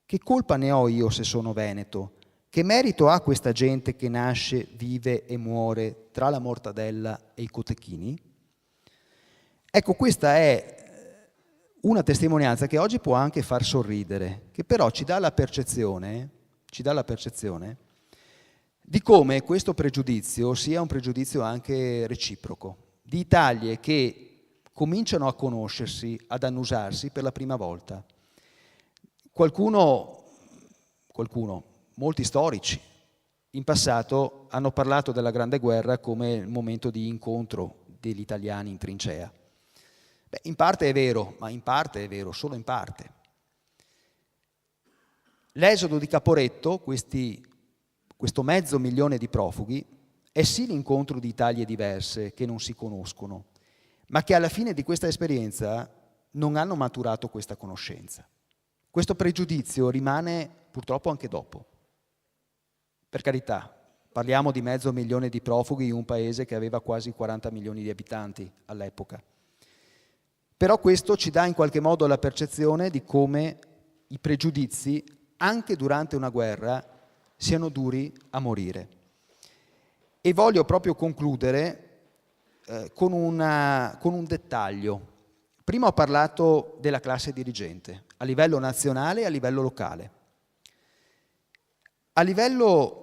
S4: Che colpa ne ho io se sono veneto? Che merito ha questa gente che nasce, vive e muore tra la mortadella e i cotechini? Ecco, questa è una testimonianza che oggi può anche far sorridere, che però ci dà la percezione di come questo pregiudizio sia un pregiudizio anche reciproco, di Italie che cominciano a conoscersi, ad annusarsi per la prima volta. Molti storici, in passato hanno parlato della Grande Guerra come il momento di incontro degli italiani in trincea. In parte è vero, ma solo in parte. L'esodo di Caporetto, questo 500.000 di profughi, è sì l'incontro di Italie diverse che non si conoscono, ma che alla fine di questa esperienza non hanno maturato questa conoscenza. Questo pregiudizio rimane purtroppo anche dopo. Per carità, parliamo di 500.000 di profughi in un paese che aveva quasi 40 milioni di abitanti all'epoca. Però questo ci dà in qualche modo la percezione di come i pregiudizi, anche durante una guerra, siano duri a morire. E voglio proprio concludere con un dettaglio. Prima ho parlato della classe dirigente, a livello nazionale e a livello locale. A livello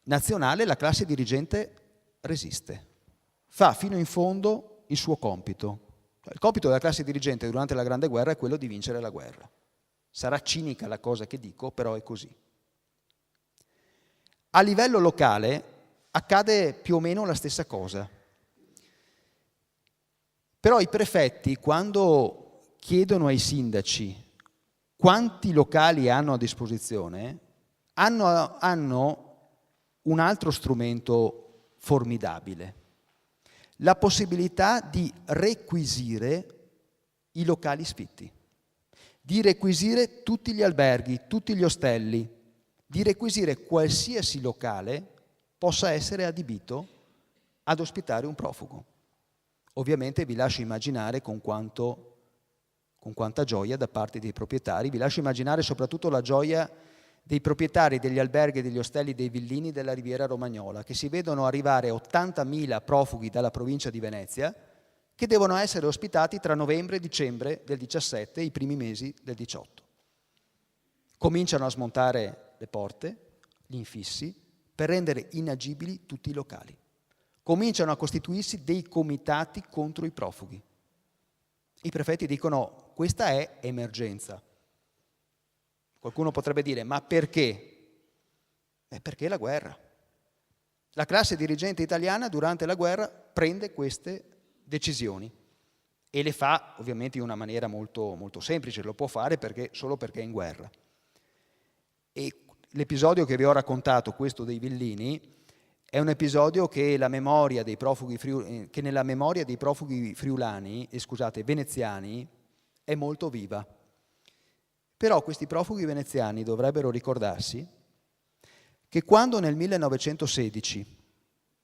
S4: nazionale la classe dirigente resiste, fa fino in fondo il suo compito. Il compito della classe dirigente durante la Grande Guerra è quello di vincere la guerra. Sarà cinica la cosa che dico, però è così. A livello locale accade più o meno la stessa cosa. Però i prefetti, quando chiedono ai sindaci quanti locali hanno a disposizione, hanno un altro strumento formidabile, la possibilità di requisire i locali sfitti, di requisire tutti gli alberghi, tutti gli ostelli, di requisire qualsiasi locale possa essere adibito ad ospitare un profugo. Ovviamente vi lascio immaginare con quanta gioia da parte dei proprietari, vi lascio immaginare soprattutto la gioia dei proprietari degli alberghi, degli ostelli, dei villini della Riviera Romagnola, che si vedono arrivare 80.000 profughi dalla provincia di Venezia, che devono essere ospitati tra novembre e dicembre del 17 e i primi mesi del 18. Cominciano a smontare le porte, gli infissi, per rendere inagibili tutti i locali. Cominciano a costituirsi dei comitati contro i profughi. I prefetti dicono: questa è emergenza. Qualcuno potrebbe dire: ma perché? Perché la guerra. La classe dirigente italiana durante la guerra prende queste decisioni e le fa ovviamente in una maniera molto, molto semplice, lo può fare solo perché è in guerra. E l'episodio che vi ho raccontato, questo dei villini, è un episodio che nella memoria dei profughi veneziani è molto viva. Però questi profughi veneziani dovrebbero ricordarsi che quando nel 1916,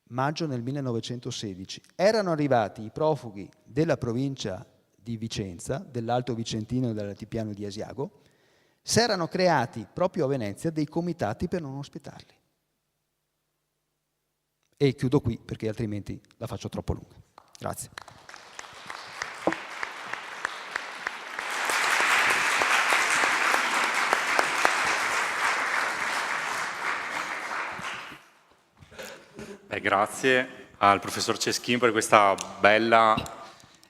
S4: maggio del 1916, erano arrivati i profughi della provincia di Vicenza, dell'Alto Vicentino e dell'Altipiano di Asiago, si erano creati proprio a Venezia dei comitati per non ospitarli. E chiudo qui perché altrimenti la faccio troppo lunga. Grazie.
S1: Grazie al professor Ceschin per questa bella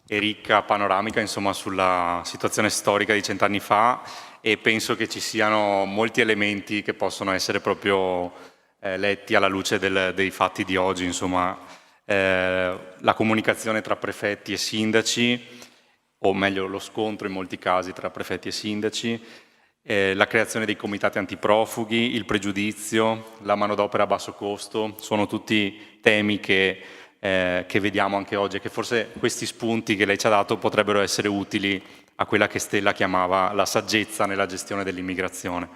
S1: e ricca panoramica, insomma, sulla situazione storica di 100 anni fa, e penso che ci siano molti elementi che possono essere proprio letti alla luce dei fatti di oggi, insomma, la comunicazione tra prefetti e sindaci, o meglio lo scontro in molti casi tra prefetti e sindaci, la creazione dei comitati antiprofughi, il pregiudizio, la manodopera a basso costo, sono tutti temi che vediamo anche oggi e che forse questi spunti che lei ci ha dato potrebbero essere utili a quella che Stella chiamava la saggezza nella gestione dell'immigrazione.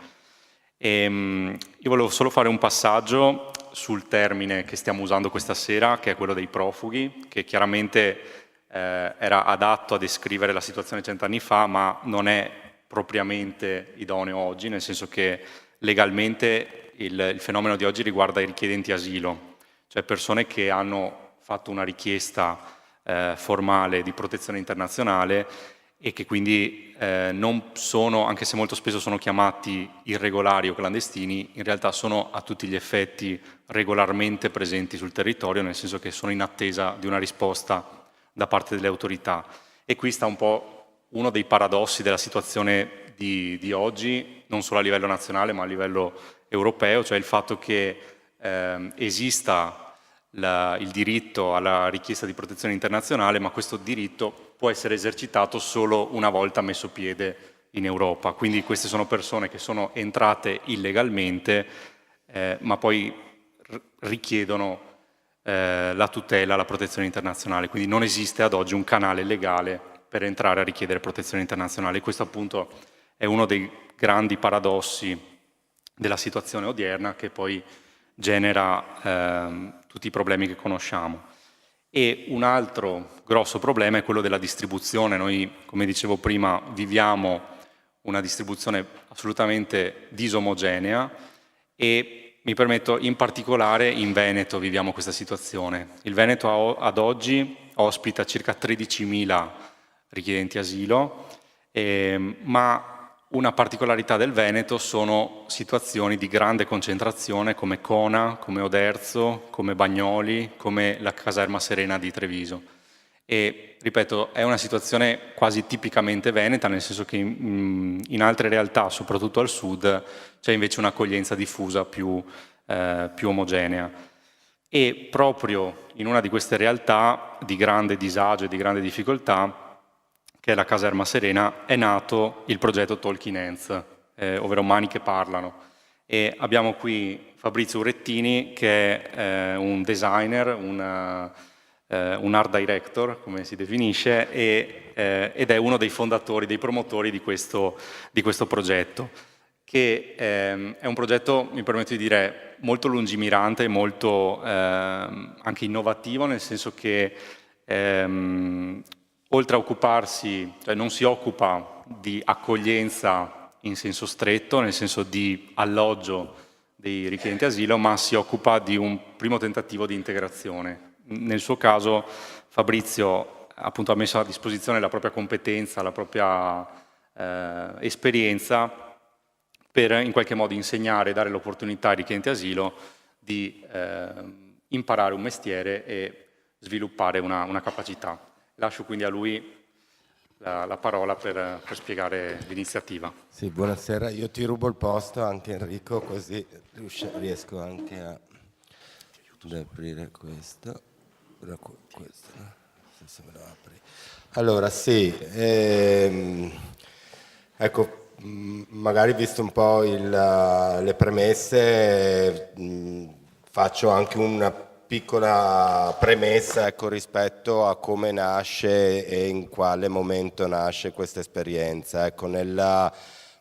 S1: Io volevo solo fare un passaggio sul termine che stiamo usando questa sera, che è quello dei profughi, che chiaramente era adatto a descrivere la situazione 100 anni fa, ma non è propriamente idoneo oggi, nel senso che legalmente il fenomeno di oggi riguarda i richiedenti asilo, cioè persone che hanno fatto una richiesta formale di protezione internazionale e che quindi non sono, anche se molto spesso sono chiamati irregolari o clandestini, in realtà sono a tutti gli effetti regolarmente presenti sul territorio, nel senso che sono in attesa di una risposta da parte delle autorità. E qui sta un po' uno dei paradossi della situazione di oggi, non solo a livello nazionale ma a livello europeo, cioè il fatto che esista il diritto alla richiesta di protezione internazionale, ma questo diritto può essere esercitato solo una volta messo piede in Europa. Quindi queste sono persone che sono entrate illegalmente, ma poi richiedono la tutela, la protezione internazionale. Quindi non esiste ad oggi un canale legale per entrare a richiedere protezione internazionale. Questo appunto è uno dei grandi paradossi della situazione odierna, che poi genera tutti i problemi che conosciamo. E un altro grosso problema è quello della distribuzione. Noi, come dicevo prima, viviamo una distribuzione assolutamente disomogenea e mi permetto, in particolare in Veneto viviamo questa situazione. Il Veneto ad oggi ospita circa 13.000 richiedenti asilo, ma una particolarità del Veneto sono situazioni di grande concentrazione come Cona, come Oderzo, come Bagnoli, come la caserma Serena di Treviso. E, ripeto, è una situazione quasi tipicamente veneta, nel senso che in altre realtà, soprattutto al sud, c'è invece un'accoglienza diffusa più omogenea. E proprio in una di queste realtà di grande disagio e di grande difficoltà, che è la caserma Serena, è nato il progetto Talking Hands, ovvero Mani che parlano. E abbiamo qui Fabrizio Urettini, che è un designer, un art director, come si definisce, ed è uno dei fondatori, dei promotori di questo progetto, che è un progetto, mi permetto di dire, molto lungimirante, molto anche innovativo, nel senso che oltre a occuparsi, cioè non si occupa di accoglienza in senso stretto, nel senso di alloggio dei richiedenti asilo, ma si occupa di un primo tentativo di integrazione. Nel suo caso Fabrizio appunto ha messo a disposizione la propria competenza, la propria esperienza per in qualche modo insegnare e dare l'opportunità ai richiedenti asilo di imparare un mestiere e sviluppare una capacità. Lascio quindi a lui la parola per spiegare l'iniziativa.
S5: Sì, buonasera, io ti rubo il posto anche Enrico, così riesco anche ad aprire questo. Questo, no? Se me lo apri. Allora sì, ecco, magari visto un po' le premesse, faccio anche una piccola premessa, ecco, rispetto a come nasce e in quale momento nasce questa esperienza. Ecco,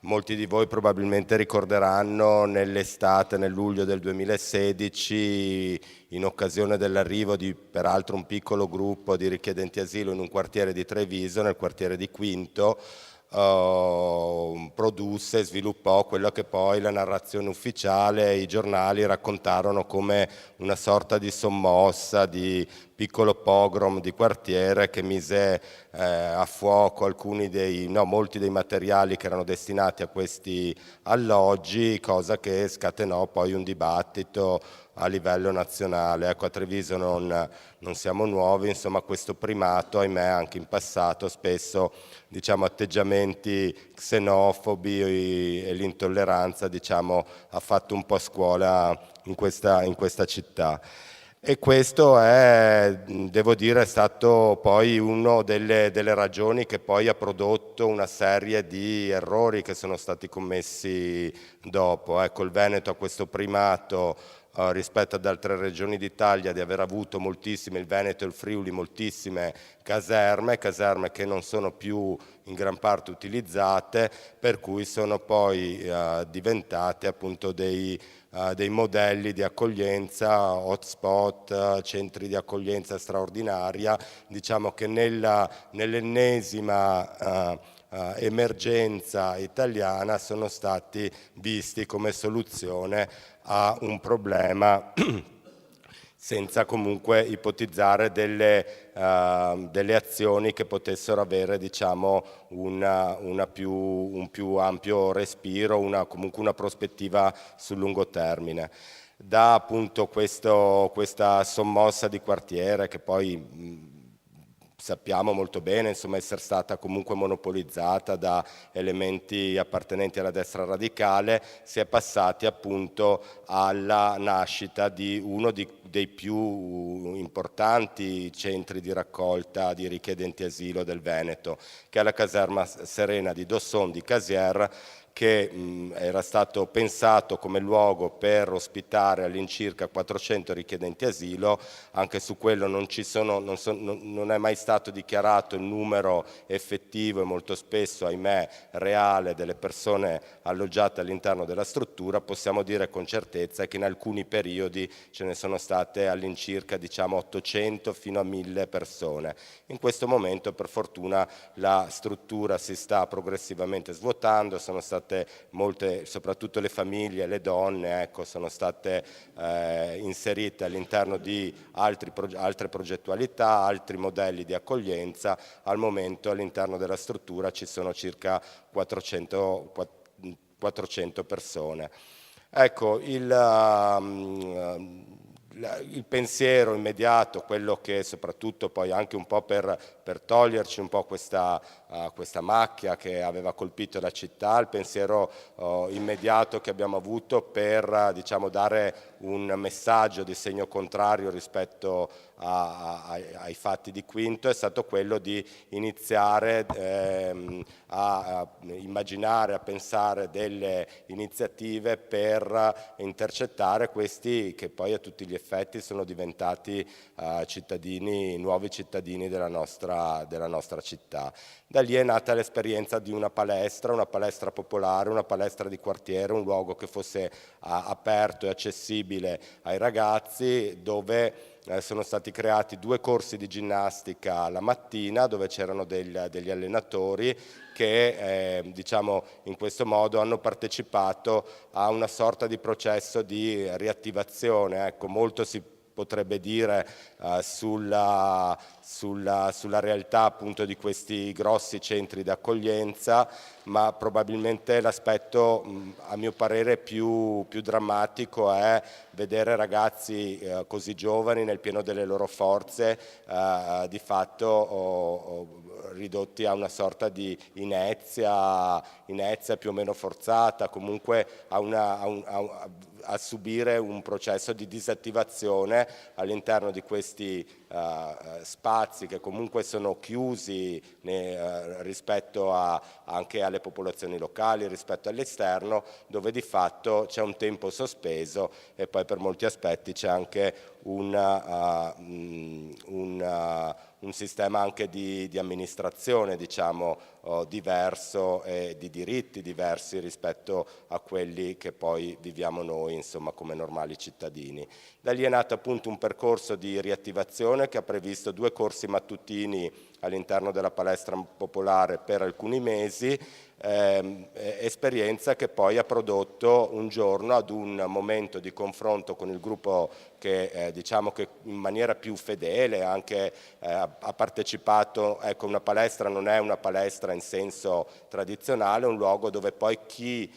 S5: molti di voi probabilmente ricorderanno nell'estate, nel luglio del 2016, in occasione dell'arrivo di peraltro un piccolo gruppo di richiedenti asilo in un quartiere di Treviso, nel quartiere di Quinto, produsse e sviluppò quello che poi la narrazione ufficiale, i giornali raccontarono come una sorta di sommossa, di piccolo pogrom di quartiere che mise a fuoco molti dei materiali che erano destinati a questi alloggi, cosa che scatenò poi un dibattito a livello nazionale. Ecco, a Treviso non siamo nuovi, insomma questo primato, ahimè, anche in passato spesso, diciamo, atteggiamenti xenofobi e l'intolleranza, diciamo, ha fatto un po' scuola in questa città. E questo devo dire, è stato poi una delle ragioni che poi ha prodotto una serie di errori che sono stati commessi dopo. Ecco, il Veneto ha questo primato rispetto ad altre regioni d'Italia di aver avuto moltissime, il Veneto e il Friuli, moltissime caserme che non sono più in gran parte utilizzate, per cui sono poi diventate appunto dei modelli di accoglienza, hotspot, centri di accoglienza straordinaria. Diciamo che nell'ennesima emergenza italiana sono stati visti come soluzione a un problema senza comunque ipotizzare delle azioni che potessero avere, diciamo, un più ampio respiro, comunque una prospettiva sul lungo termine. Da appunto questa sommossa di quartiere, che poi sappiamo molto bene, insomma, essere stata comunque monopolizzata da elementi appartenenti alla destra radicale, si è passati appunto alla nascita di uno dei più importanti centri di raccolta di richiedenti asilo del Veneto, che è la caserma Serena di Dosson di Casier, che era stato pensato come luogo per ospitare all'incirca 400 richiedenti asilo. Anche su quello non è mai stato dichiarato il numero effettivo e molto spesso, ahimè, reale delle persone alloggiate all'interno della struttura. Possiamo dire con certezza che in alcuni periodi ce ne sono state all'incirca 800 fino a 1000 persone. In questo momento, per fortuna, la struttura si sta progressivamente svuotando, sono state molte, soprattutto le famiglie, le donne, ecco, sono state inserite all'interno di altre progettualità, altri modelli di accoglienza. Al momento all'interno della struttura ci sono circa 400 persone. Ecco, il pensiero immediato, quello che soprattutto poi anche un po' per toglierci un po' questa macchia che aveva colpito la città, il pensiero immediato che abbiamo avuto per dare un messaggio di segno contrario rispetto ai fatti di Quinto è stato quello di iniziare a immaginare, a pensare delle iniziative per intercettare questi che poi a tutti gli effetti sono diventati nuovi cittadini della nostra città. Da lì è nata l'esperienza di una palestra popolare, una palestra di quartiere, un luogo che fosse aperto e accessibile ai ragazzi, dove sono stati creati 2 corsi di ginnastica la mattina, dove c'erano degli allenatori che in questo modo hanno partecipato a una sorta di processo di riattivazione. Ecco, molto si potrebbe dire sulla realtà appunto di questi grossi centri d'accoglienza, ma probabilmente l'aspetto a mio parere più drammatico è vedere ragazzi così giovani nel pieno delle loro forze di fatto ridotti a una sorta di inezia più o meno forzata, comunque a subire un processo di disattivazione all'interno di questi spazi che comunque sono chiusi rispetto anche alle popolazioni locali, rispetto all'esterno, dove di fatto c'è un tempo sospeso e poi per molti aspetti c'è anche un sistema anche di amministrazione diverso e di diritti diversi rispetto a quelli che poi viviamo noi insomma come normali cittadini. Da lì è nato appunto un percorso di riattivazione che ha previsto 2 corsi mattutini all'interno della palestra popolare per alcuni mesi, esperienza che poi ha prodotto un giorno ad un momento di confronto con il gruppo che che in maniera più fedele anche ha partecipato. Ecco, una palestra non è una palestra in senso tradizionale, è un luogo dove poi chi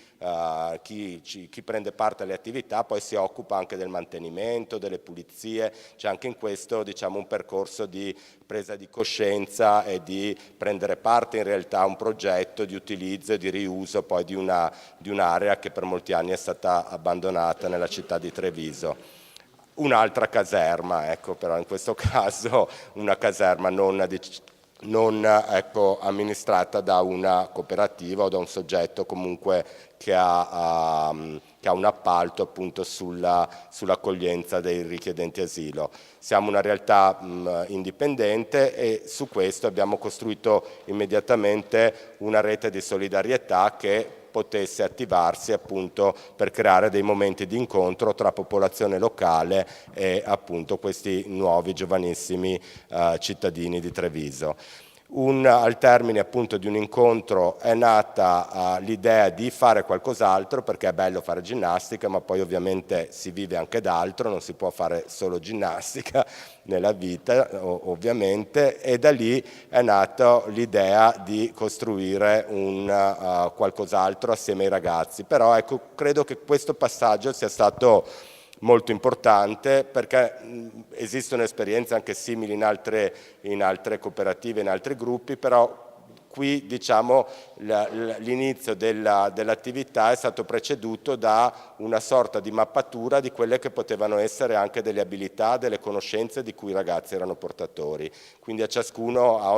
S5: prende parte alle attività poi si occupa anche del mantenimento, delle pulizie. C'è anche in questo un percorso di presa di coscienza e di prendere parte in realtà a un progetto di utilizzo e di riuso poi di un'area che per molti anni è stata abbandonata nella città di Treviso. Un'altra caserma, ecco, però in questo caso una caserma non amministrata da una cooperativa o da un soggetto comunque che ha un appalto appunto sull'accoglienza dei richiedenti asilo. Siamo una realtà indipendente e su questo abbiamo costruito immediatamente una rete di solidarietà che potesse attivarsi appunto per creare dei momenti di incontro tra popolazione locale e appunto questi nuovi giovanissimi cittadini di Treviso. Al termine appunto di un incontro è nata l'idea di fare qualcos'altro, perché è bello fare ginnastica, ma poi ovviamente si vive anche d'altro, non si può fare solo ginnastica nella vita ovviamente, e da lì è nata l'idea di costruire qualcos'altro assieme ai ragazzi. Però ecco, credo che questo passaggio sia stato molto importante, perché esistono esperienze anche simili in altre cooperative, in altri gruppi, però qui diciamo l'inizio dell'attività è stato preceduto da una sorta di mappatura di quelle che potevano essere anche delle abilità, delle conoscenze di cui i ragazzi erano portatori. Quindi a ciascuno, a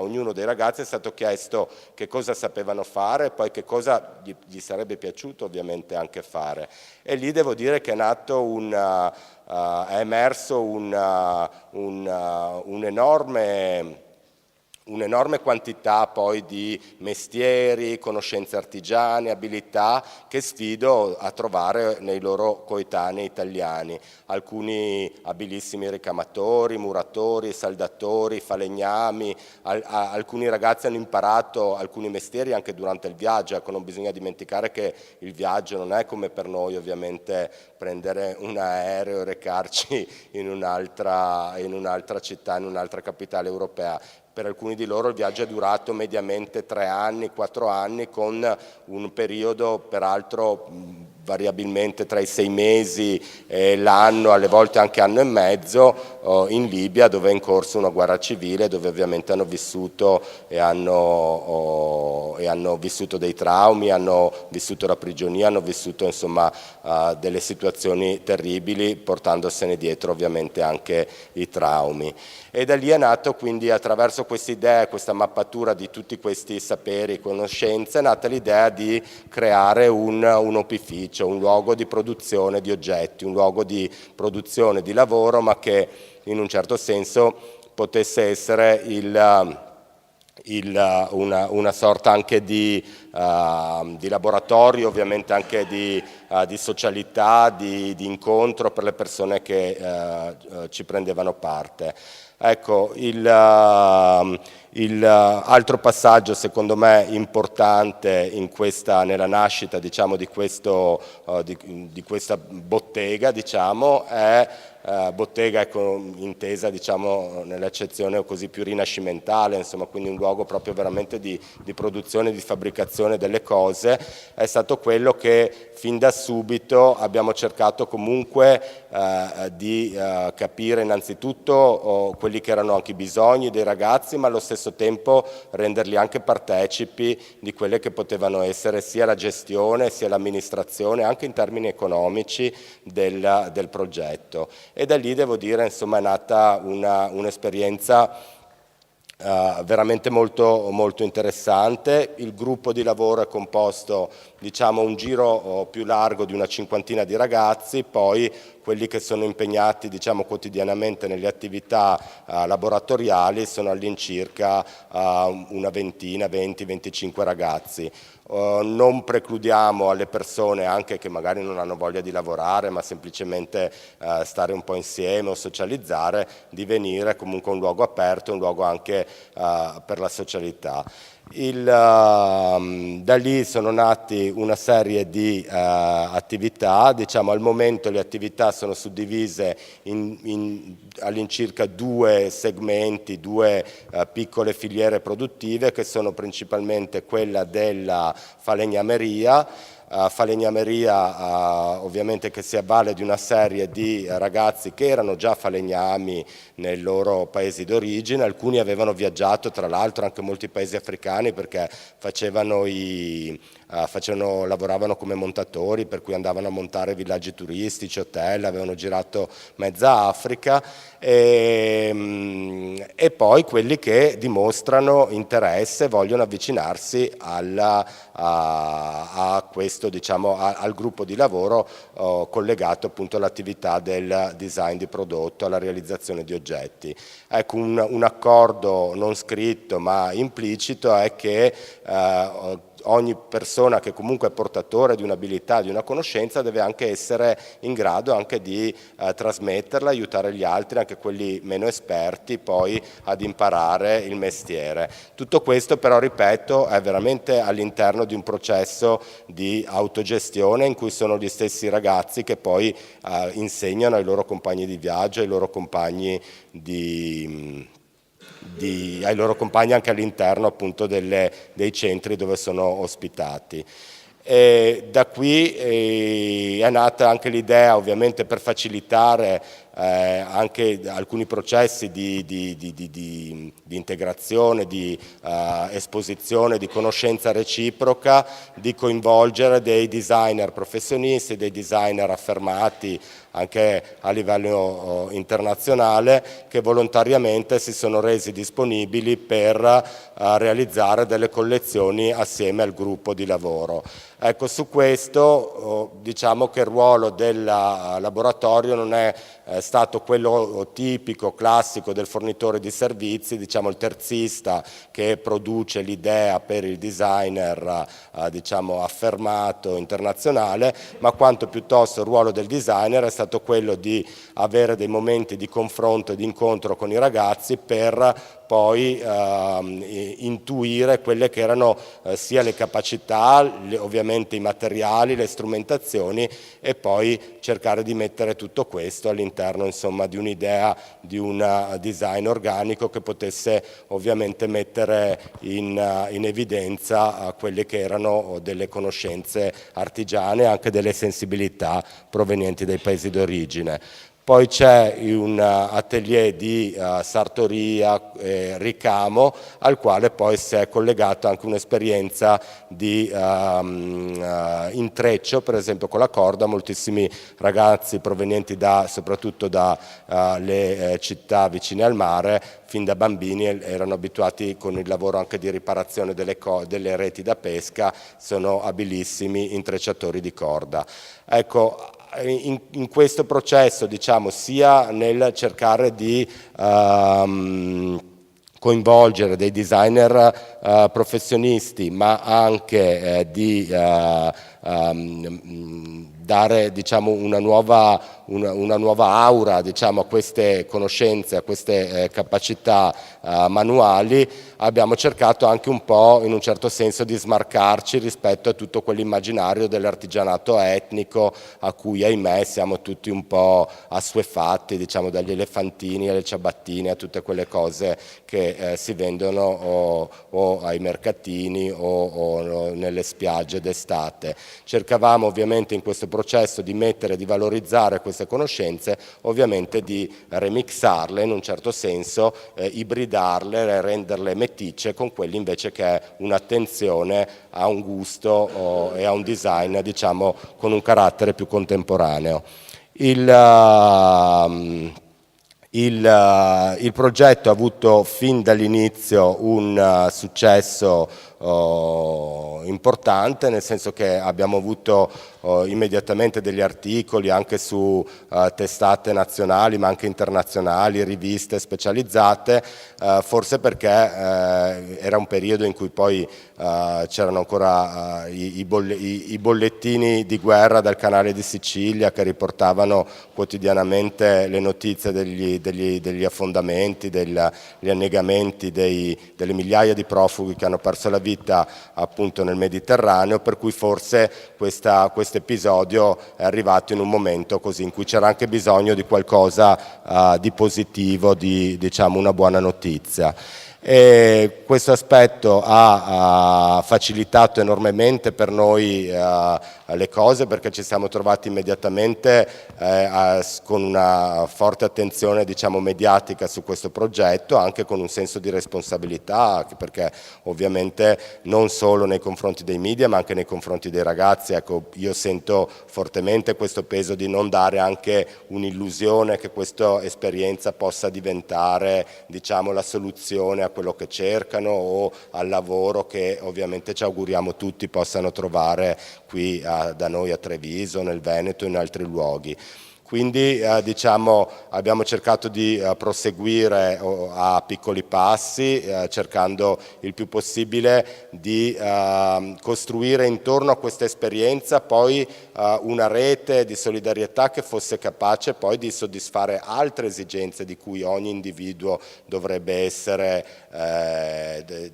S5: ognuno dei ragazzi è stato chiesto che cosa sapevano fare e poi che cosa gli sarebbe piaciuto ovviamente anche fare. E lì devo dire che è nato è emerso un'enorme quantità poi di mestieri, conoscenze artigiane, abilità che sfido a trovare nei loro coetanei italiani. Alcuni abilissimi ricamatori, muratori, saldatori, falegnami, alcuni ragazzi hanno imparato alcuni mestieri anche durante il viaggio. Ecco, non bisogna dimenticare che il viaggio non è come per noi ovviamente prendere un aereo e recarci in un'altra città, in un'altra capitale europea. Per alcuni di loro il viaggio è durato mediamente 3 anni, 4 anni, con un periodo peraltro variabilmente tra i 6 mesi e l'anno, alle volte anche anno e mezzo, in Libia, dove è in corso una guerra civile, dove ovviamente hanno vissuto dei traumi, hanno vissuto la prigionia, hanno vissuto insomma delle situazioni terribili, portandosene dietro ovviamente anche i traumi. E da lì è nato quindi, attraverso questa idea, questa mappatura di tutti questi saperi e conoscenze, è nata l'idea di creare un opificio, un luogo di produzione di oggetti, un luogo di produzione di lavoro, ma che in un certo senso potesse essere una sorta anche di laboratorio, ovviamente anche di socialità, di incontro per le persone che ci prendevano parte. Ecco, altro passaggio secondo me importante nella nascita diciamo, di questa bottega diciamo, è bottega ecco, intesa diciamo, nell'accezione così più rinascimentale, insomma, quindi un luogo proprio veramente di produzione, di fabbricazione delle cose, è stato quello che fin da subito abbiamo cercato comunque di capire innanzitutto quelli che erano anche i bisogni dei ragazzi, ma allo stesso tempo renderli anche partecipi di quelle che potevano essere sia la gestione sia l'amministrazione, anche in termini economici, del progetto. E da lì devo dire insomma è nata un'esperienza veramente molto, molto interessante. Il gruppo di lavoro è composto, diciamo, un giro più largo di una cinquantina di ragazzi, poi quelli che sono impegnati diciamo, quotidianamente nelle attività laboratoriali sono all'incirca una ventina, 20-25 ragazzi. Non precludiamo alle persone anche che magari non hanno voglia di lavorare ma semplicemente stare un po' insieme o socializzare, di venire comunque a un luogo aperto, un luogo anche per la socialità. Da lì sono nati una serie di attività, diciamo al momento le attività sono suddivise all'incirca 2 segmenti, 2 piccole filiere produttive che sono principalmente quella della falegnameria, ovviamente che si avvale di una serie di ragazzi che erano già falegnami nei loro paesi d'origine, alcuni avevano viaggiato tra l'altro anche molti paesi africani perché lavoravano come montatori, per cui andavano a montare villaggi turistici, hotel, avevano girato mezza Africa, e poi quelli che dimostrano interesse, vogliono avvicinarsi a questo, diciamo, al gruppo di lavoro collegato appunto all'attività del design di prodotto, alla realizzazione di oggetti. Ecco, un accordo non scritto ma implicito è che ogni persona che comunque è portatore di un'abilità, di una conoscenza, deve anche essere in grado anche di trasmetterla, aiutare gli altri, anche quelli meno esperti, poi ad imparare il mestiere. Tutto questo però, ripeto, è veramente all'interno di un processo di autogestione in cui sono gli stessi ragazzi che poi insegnano ai loro compagni di viaggio, ai loro compagni anche all'interno appunto dei centri dove sono ospitati. E da qui è nata anche l'idea, ovviamente per facilitare anche alcuni processi di integrazione, di esposizione, di conoscenza reciproca, di coinvolgere dei designer professionisti, dei designer affermati anche a livello internazionale, che volontariamente si sono resi disponibili per realizzare delle collezioni assieme al gruppo di lavoro. Ecco, su questo diciamo che il ruolo del laboratorio non è stato quello tipico, classico del fornitore di servizi, diciamo il terzista che produce l'idea per il designer diciamo affermato internazionale, ma quanto piuttosto il ruolo del designer è stato quello di avere dei momenti di confronto e di incontro con i ragazzi per poi intuire quelle che erano sia le capacità, ovviamente i materiali, le strumentazioni, e poi cercare di mettere tutto questo all'interno insomma di un'idea di un design organico che potesse ovviamente mettere in evidenza quelle che erano delle conoscenze artigiane e anche delle sensibilità provenienti dai paesi d'origine. Poi c'è un atelier di sartoria, ricamo, al quale poi si è collegato anche un'esperienza di intreccio, per esempio con la corda. Moltissimi ragazzi provenienti soprattutto dalle città vicine al mare, fin da bambini erano abituati con il lavoro anche di riparazione delle reti da pesca, sono abilissimi intrecciatori di corda. Ecco, in questo processo, diciamo, sia nel cercare di coinvolgere dei designer professionisti, ma anche di dare, diciamo, una nuova aura, diciamo, a queste conoscenze, a queste capacità manuali, abbiamo cercato anche un po', in un certo senso, di smarcarci rispetto a tutto quell'immaginario dell'artigianato etnico a cui, ahimè, siamo tutti un po' assuefatti, diciamo, dagli elefantini alle ciabattine, a tutte quelle cose che si vendono o ai mercatini o nelle spiagge d'estate. Cercavamo ovviamente in questo processo di mettere, di valorizzare queste conoscenze, ovviamente di remixarle in un certo senso, ibridarle, renderle meticce con quelli invece che è un'attenzione a un gusto e a un design, diciamo, con un carattere più contemporaneo. Il progetto ha avuto fin dall'inizio un successo importante, nel senso che abbiamo avuto immediatamente degli articoli anche su testate nazionali ma anche internazionali, riviste specializzate, forse perché era un periodo in cui poi c'erano ancora i bollettini di guerra dal canale di Sicilia che riportavano quotidianamente le notizie degli affondamenti, degli annegamenti delle migliaia di profughi che hanno perso la vita appunto nel Mediterraneo, per cui forse questo episodio è arrivato in un momento così in cui c'era anche bisogno di qualcosa di positivo, di, diciamo, una buona notizia. E questo aspetto ha facilitato enormemente per noi le cose, perché ci siamo trovati immediatamente con una forte attenzione, diciamo, mediatica su questo progetto, anche con un senso di responsabilità, perché ovviamente non solo nei confronti dei media ma anche nei confronti dei ragazzi. Ecco, io sento fortemente questo peso di non dare anche un'illusione che questa esperienza possa diventare, diciamo, la soluzione a quello che cercano o al lavoro che ovviamente ci auguriamo tutti possano trovare qui da noi a Treviso, nel Veneto e in altri luoghi. Quindi diciamo, abbiamo cercato di proseguire a piccoli passi, cercando il più possibile di costruire intorno a questa esperienza poi una rete di solidarietà che fosse capace poi di soddisfare altre esigenze di cui ogni individuo dovrebbe essere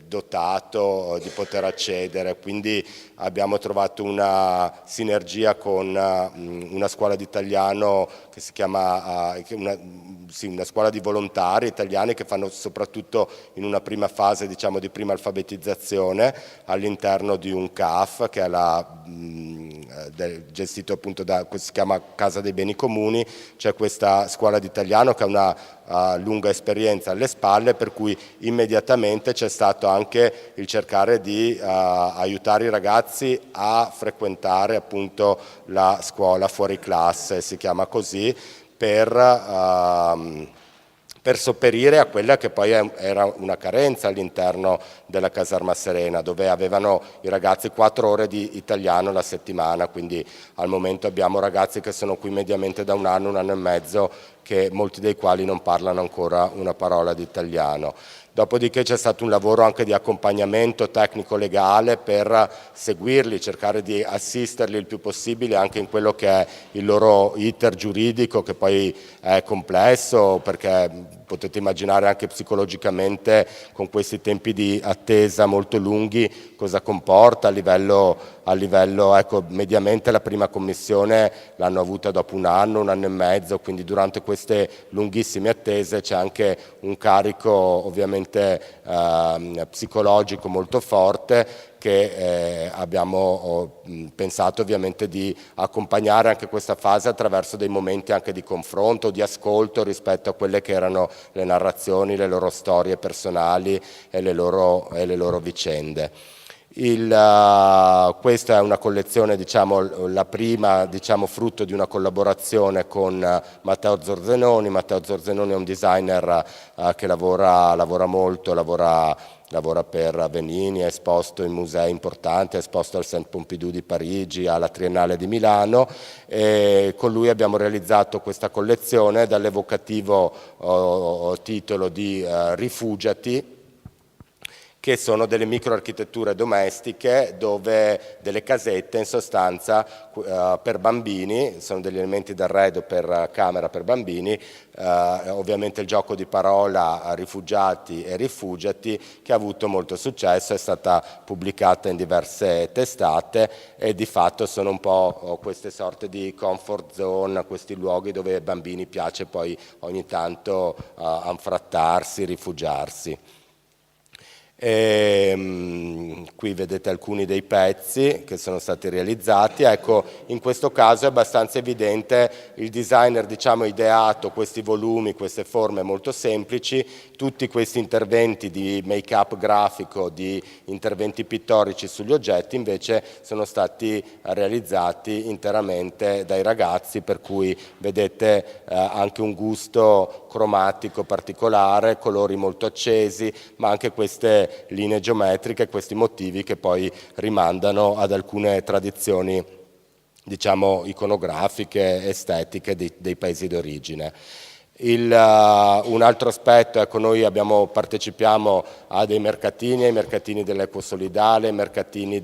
S5: dotato, di poter accedere. Quindi abbiamo trovato una sinergia con una scuola di italiano che si chiama una scuola di volontari italiani che fanno soprattutto in una prima fase, diciamo, di prima alfabetizzazione all'interno di un CAF che è gestito appunto si chiama Casa dei Beni Comuni. C'è questa scuola di italiano che ha una lunga esperienza alle spalle, per cui immediatamente c'è stato anche il cercare di aiutare i ragazzi a frequentare appunto la scuola fuori classe, si chiama così, per sopperire a quella che poi era una carenza all'interno della caserma Serena, dove avevano i ragazzi 4 ore di italiano la settimana, quindi al momento abbiamo ragazzi che sono qui mediamente da un anno e mezzo, molti dei quali non parlano ancora una parola di italiano. Dopodiché c'è stato un lavoro anche di accompagnamento tecnico-legale per seguirli, cercare di assisterli il più possibile anche in quello che è il loro iter giuridico, che poi è complesso, perché potete immaginare anche psicologicamente con questi tempi di attesa molto lunghi cosa comporta a livello, ecco, mediamente la prima commissione l'hanno avuta dopo un anno e mezzo, quindi durante queste lunghissime attese c'è anche un carico ovviamente psicologico molto forte, che abbiamo pensato ovviamente di accompagnare anche questa fase attraverso dei momenti anche di confronto, di ascolto rispetto a quelle che erano le narrazioni, le loro storie personali e le loro vicende. Questa è una collezione, diciamo, la prima, diciamo, frutto di una collaborazione con Matteo Zorzenoni. Matteo Zorzenoni è un designer che lavora molto, lavora per Venini, è esposto in musei importanti, è esposto al Centre Pompidou di Parigi, alla Triennale di Milano, e con lui abbiamo realizzato questa collezione dall'evocativo titolo di Rifugiati, che sono delle microarchitetture domestiche, dove delle casette in sostanza per bambini, sono degli elementi d'arredo per camera per bambini, ovviamente il gioco di parola rifugiati e rifugiati, che ha avuto molto successo, è stata pubblicata in diverse testate e di fatto sono un po' queste sorte di comfort zone, questi luoghi dove ai bambini piace poi ogni tanto anfrattarsi, rifugiarsi. Qui vedete alcuni dei pezzi che sono stati realizzati. Ecco, in questo caso è abbastanza evidente il designer, diciamo, ideato questi volumi, queste forme molto semplici, tutti questi interventi di make-up grafico, di interventi pittorici sugli oggetti invece sono stati realizzati interamente dai ragazzi, per cui vedete anche un gusto cromatico particolare, colori molto accesi, ma anche queste linee geometriche, questi motivi che poi rimandano ad alcune tradizioni, diciamo, iconografiche, estetiche dei paesi d'origine. Un altro aspetto, ecco, noi partecipiamo a dei mercatini dell'equo solidale, dei mercatini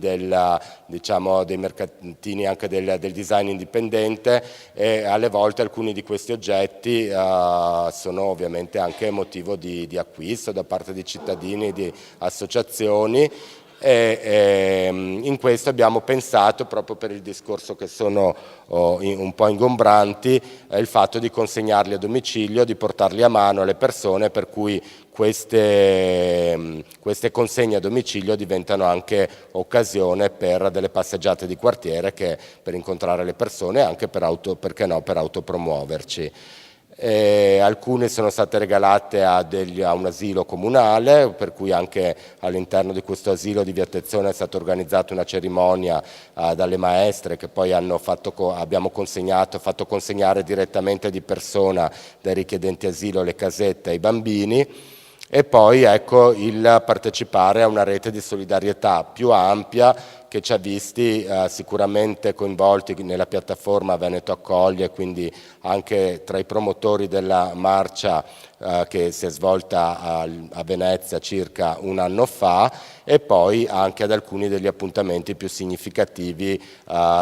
S5: anche del design indipendente, e alle volte alcuni di questi oggetti sono ovviamente anche motivo di acquisto da parte di cittadini, di associazioni. In questo abbiamo pensato, proprio per il discorso che sono un po' ingombranti, il fatto di consegnarli a domicilio, di portarli a mano alle persone, per cui queste consegne a domicilio diventano anche occasione per delle passeggiate di quartiere, per incontrare le persone e anche perché no, per autopromuoverci. Alcune sono state regalate a un asilo comunale, per cui anche all'interno di questo asilo di Via Tezzone è stata organizzata una cerimonia dalle maestre, che poi abbiamo fatto consegnare direttamente di persona dai richiedenti asilo le casette ai bambini. E poi, ecco, il partecipare a una rete di solidarietà più ampia, che ci ha visti sicuramente coinvolti nella piattaforma Veneto Accoglie, quindi anche tra i promotori della marcia che si è svolta a Venezia circa un anno fa, e poi anche ad alcuni degli appuntamenti più significativi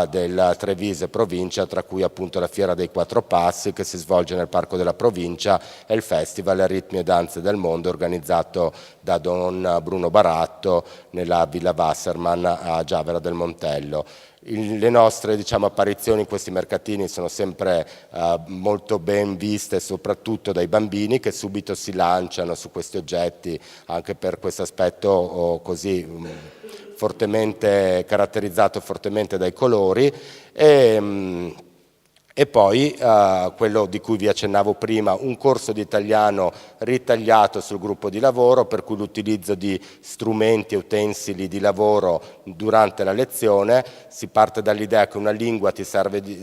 S5: del Treviso provincia, tra cui appunto la Fiera dei Quattro Passi, che si svolge nel Parco della Provincia, e il Festival Ritmi e Danze del Mondo, organizzato da Don Bruno Baratto nella Villa Wasserman a Giavera del Montello. Le nostre apparizioni in questi mercatini sono sempre molto ben viste, soprattutto dai bambini che subito si lanciano su questi oggetti, anche per questo aspetto così fortemente caratterizzato fortemente dai colori. E poi quello di cui vi accennavo prima, un corso di italiano ritagliato sul gruppo di lavoro, per cui l'utilizzo di strumenti e utensili di lavoro durante la lezione. Si parte dall'idea che una lingua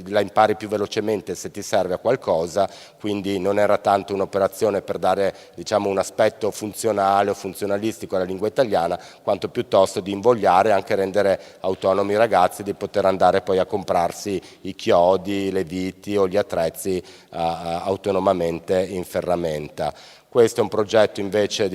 S5: la impari più velocemente se ti serve a qualcosa, quindi non era tanto un'operazione per dare un aspetto funzionale o funzionalistico alla lingua italiana, quanto piuttosto di invogliare e anche rendere autonomi i ragazzi di poter andare poi a comprarsi i chiodi, le viti o gli attrezzi autonomamente in ferramenta. Questo è un progetto invece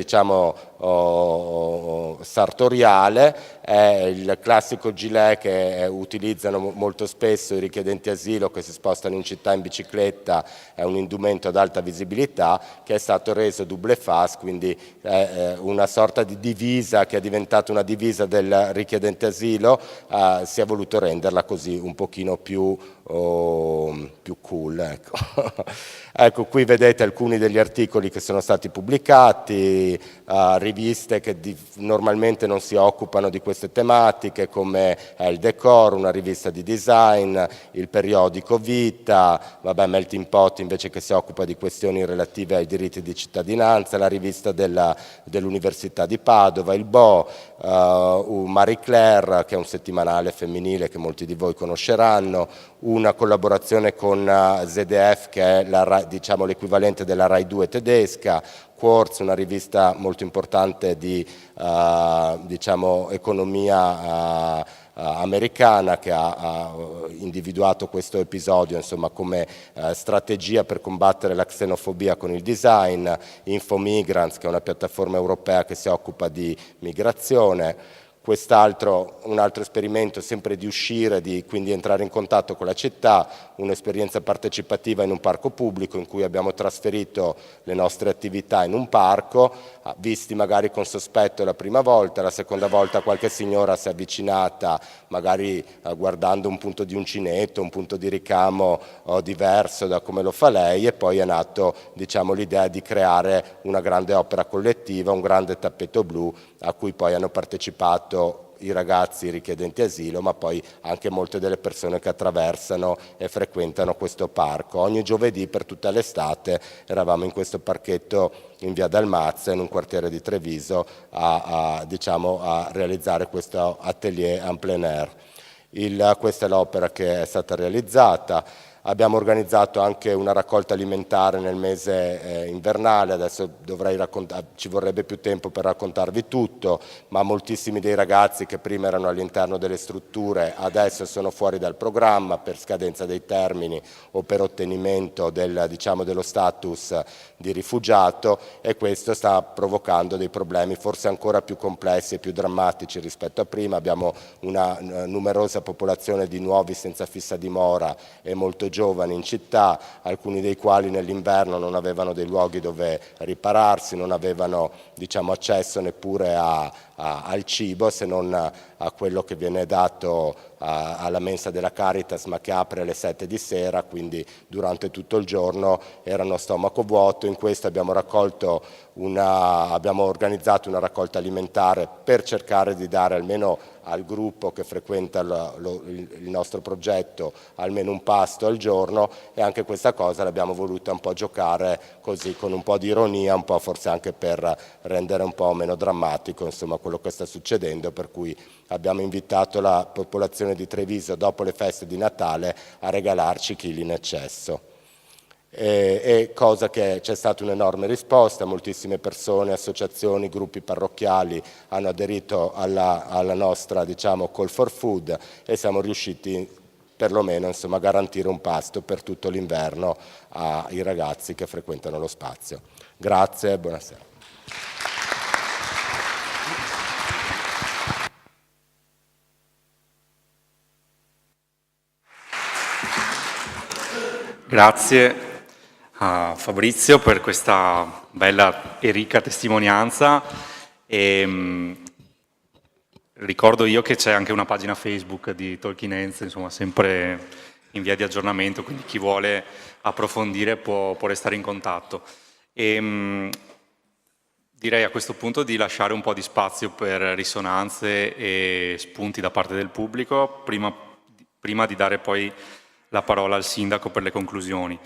S5: sartoriale, è il classico gilet che utilizzano molto spesso i richiedenti asilo che si spostano in città in bicicletta, è un indumento ad alta visibilità che è stato reso double face, quindi è una sorta di divisa che è diventata una divisa del richiedente asilo, si è voluto renderla così un pochino più cool, ecco. Ecco, qui vedete alcuni degli articoli che sono stati pubblicati, riviste che normalmente non si occupano di queste tematiche, come il Decor, una rivista di design, il periodico Vita, Melting Pot invece che si occupa di questioni relative ai diritti di cittadinanza, la rivista dell'Università di Padova, il Bo, Marie Claire, che è un settimanale femminile che molti di voi conosceranno, una collaborazione con ZDF, che è l'equivalente della Rai 2 tedesca, Quartz, una rivista molto importante di economia americana, che ha individuato questo episodio come strategia per combattere la xenofobia con il design, Infomigrants, che è una piattaforma europea che si occupa di migrazione. Un altro esperimento sempre di uscire, quindi entrare in contatto con la città, un'esperienza partecipativa in un parco pubblico in cui abbiamo trasferito le nostre attività in un parco, visti magari con sospetto la prima volta, la seconda volta qualche signora si è avvicinata magari guardando un punto di uncinetto, un punto di ricamo diverso da come lo fa lei, e poi è nato l'idea di creare una grande opera collettiva, un grande tappeto blu a cui poi hanno partecipato i ragazzi richiedenti asilo, ma poi anche molte delle persone che attraversano e frequentano questo parco. Ogni giovedì per tutta l'estate eravamo in questo parchetto in via Dalmazia, in un quartiere di Treviso, a realizzare questo atelier en plein air. Questa è l'opera che è stata realizzata. Abbiamo organizzato anche una raccolta alimentare nel mese invernale, adesso ci vorrebbe più tempo per raccontarvi tutto, ma moltissimi dei ragazzi che prima erano all'interno delle strutture adesso sono fuori dal programma per scadenza dei termini o per ottenimento dello status di rifugiato, e questo sta provocando dei problemi forse ancora più complessi e più drammatici rispetto a prima. Abbiamo una numerosa popolazione di nuovi senza fissa dimora e molto giovani in città, alcuni dei quali nell'inverno non avevano dei luoghi dove ripararsi, non avevano accesso neppure al cibo, se non a quello che viene dato alla mensa della Caritas, ma che apre alle 7 di sera, quindi durante tutto il giorno erano a stomaco vuoto. In questo abbiamo organizzato una raccolta alimentare per cercare di dare almeno al gruppo che frequenta il nostro progetto almeno un pasto al giorno, e anche questa cosa l'abbiamo voluta un po' giocare così, con un po' di ironia, un po' forse anche per rendere un po' meno drammatico quello che sta succedendo, per cui abbiamo invitato la popolazione di Treviso dopo le feste di Natale a regalarci chili in eccesso. E cosa che c'è stata un'enorme risposta, moltissime persone, associazioni, gruppi parrocchiali hanno aderito alla nostra call for food, e siamo riusciti perlomeno a garantire un pasto per tutto l'inverno ai ragazzi che frequentano lo spazio. Grazie e buonasera.
S1: Grazie a Fabrizio per questa bella e ricca testimonianza. ricordo io che c'è anche una pagina Facebook di Talking Heads, insomma, sempre in via di aggiornamento, quindi chi vuole approfondire può restare in contatto. Direi a questo punto di lasciare un po' di spazio per risonanze e spunti da parte del pubblico, prima di dare poi la parola al sindaco per le conclusioni.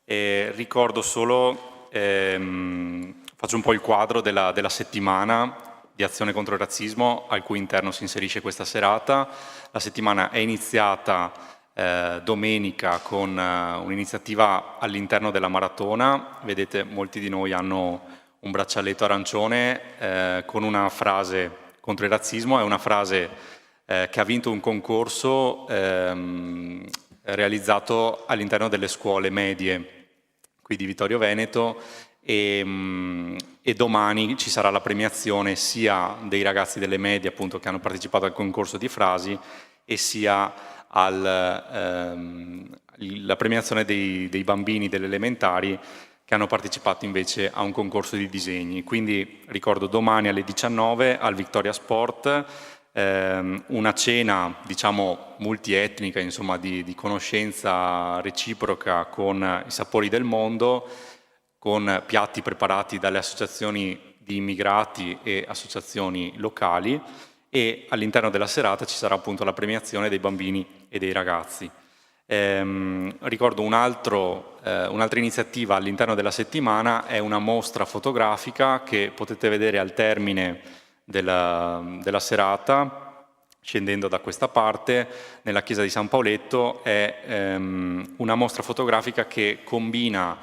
S1: Ricordo solo, faccio un po' il quadro della settimana di azione contro il razzismo al cui interno si inserisce questa serata. La settimana è iniziata domenica con un'iniziativa all'interno della maratona. Vedete, molti di noi hanno un braccialetto arancione con una frase contro il razzismo. È una frase che ha vinto un concorso realizzato all'interno delle scuole medie qui di Vittorio Veneto e domani ci sarà la premiazione sia dei ragazzi delle medie appunto che hanno partecipato al concorso di frasi e sia la premiazione dei bambini delle elementari che hanno partecipato invece a un concorso di disegni. Quindi ricordo domani alle 19 al Victoria Sport una cena, diciamo, multietnica, insomma, di conoscenza reciproca con i sapori del mondo, con piatti preparati dalle associazioni di immigrati e associazioni locali, e all'interno della serata ci sarà appunto la premiazione dei bambini e dei ragazzi. Ricordo un'altra iniziativa all'interno della settimana è una mostra fotografica che potete vedere al termine della serata, scendendo da questa parte, nella chiesa di San Paoletto. È una mostra fotografica che combina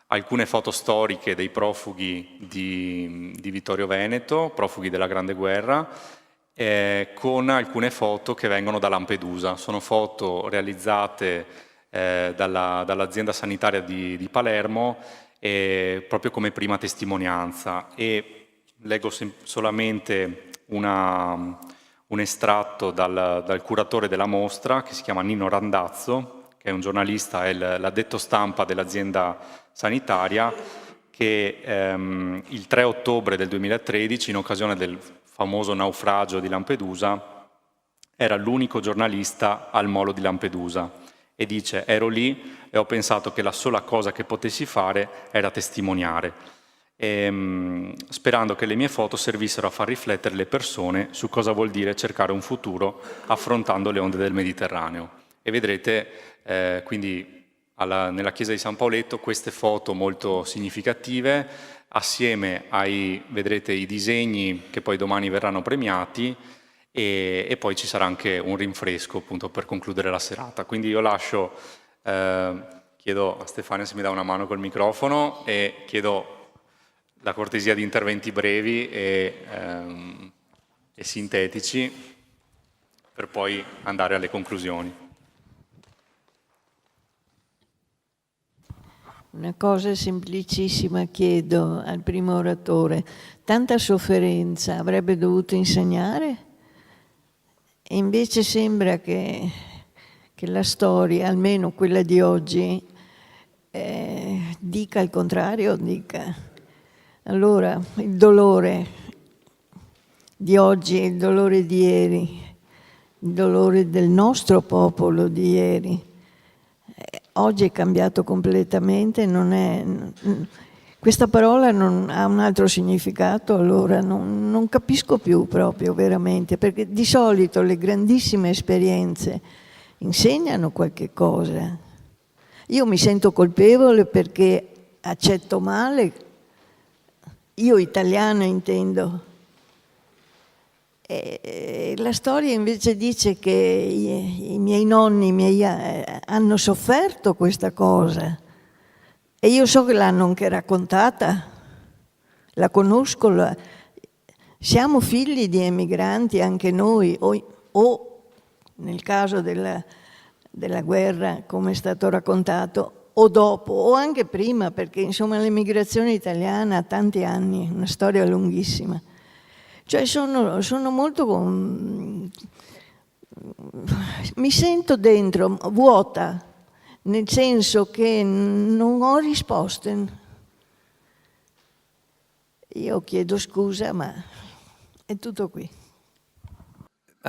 S1: alcune foto storiche dei profughi di Vittorio Veneto, profughi della Grande Guerra, con alcune foto che vengono da Lampedusa. Sono foto realizzate dall'azienda sanitaria di Palermo proprio come prima testimonianza. E leggo solamente un estratto dal curatore della mostra, che si chiama Nino Randazzo, che è un giornalista, è l'addetto stampa dell'azienda sanitaria, che il 3 ottobre del 2013, in occasione del famoso naufragio di Lampedusa, era l'unico giornalista al molo di Lampedusa e dice: ero lì e ho pensato che la sola cosa che potessi fare era testimoniare, sperando che le mie foto servissero a far riflettere le persone su cosa vuol dire cercare un futuro affrontando le onde del Mediterraneo. E vedrete quindi nella chiesa di San Paoletto queste foto molto significative, assieme vedrete i disegni che poi domani verranno premiati, e poi ci sarà anche un rinfresco appunto per concludere la serata. Quindi io chiedo a Stefania se mi dà una mano col microfono e chiedo la cortesia di interventi brevi e sintetici per poi andare alle conclusioni.
S6: Una cosa semplicissima chiedo al primo oratore: tanta sofferenza avrebbe dovuto insegnare? E invece sembra che la storia, almeno quella di oggi, dica il contrario, allora il dolore di oggi è il dolore di ieri, il dolore del nostro popolo di ieri. Oggi è cambiato completamente, questa parola non ha un altro significato, allora non capisco più proprio veramente, perché di solito le grandissime esperienze insegnano qualche cosa. Io mi sento colpevole perché accetto male, io italiana intendo. La storia invece dice che i miei nonni hanno sofferto questa cosa e io so che l'hanno anche raccontata, la conosco, siamo figli di emigranti anche noi, o nel caso della guerra, come è stato raccontato, o dopo, o anche prima, perché insomma l'emigrazione italiana ha tanti anni, una storia lunghissima. Cioè sono molto... mi sento dentro vuota, nel senso che non ho risposte. Io chiedo scusa, ma è tutto qui.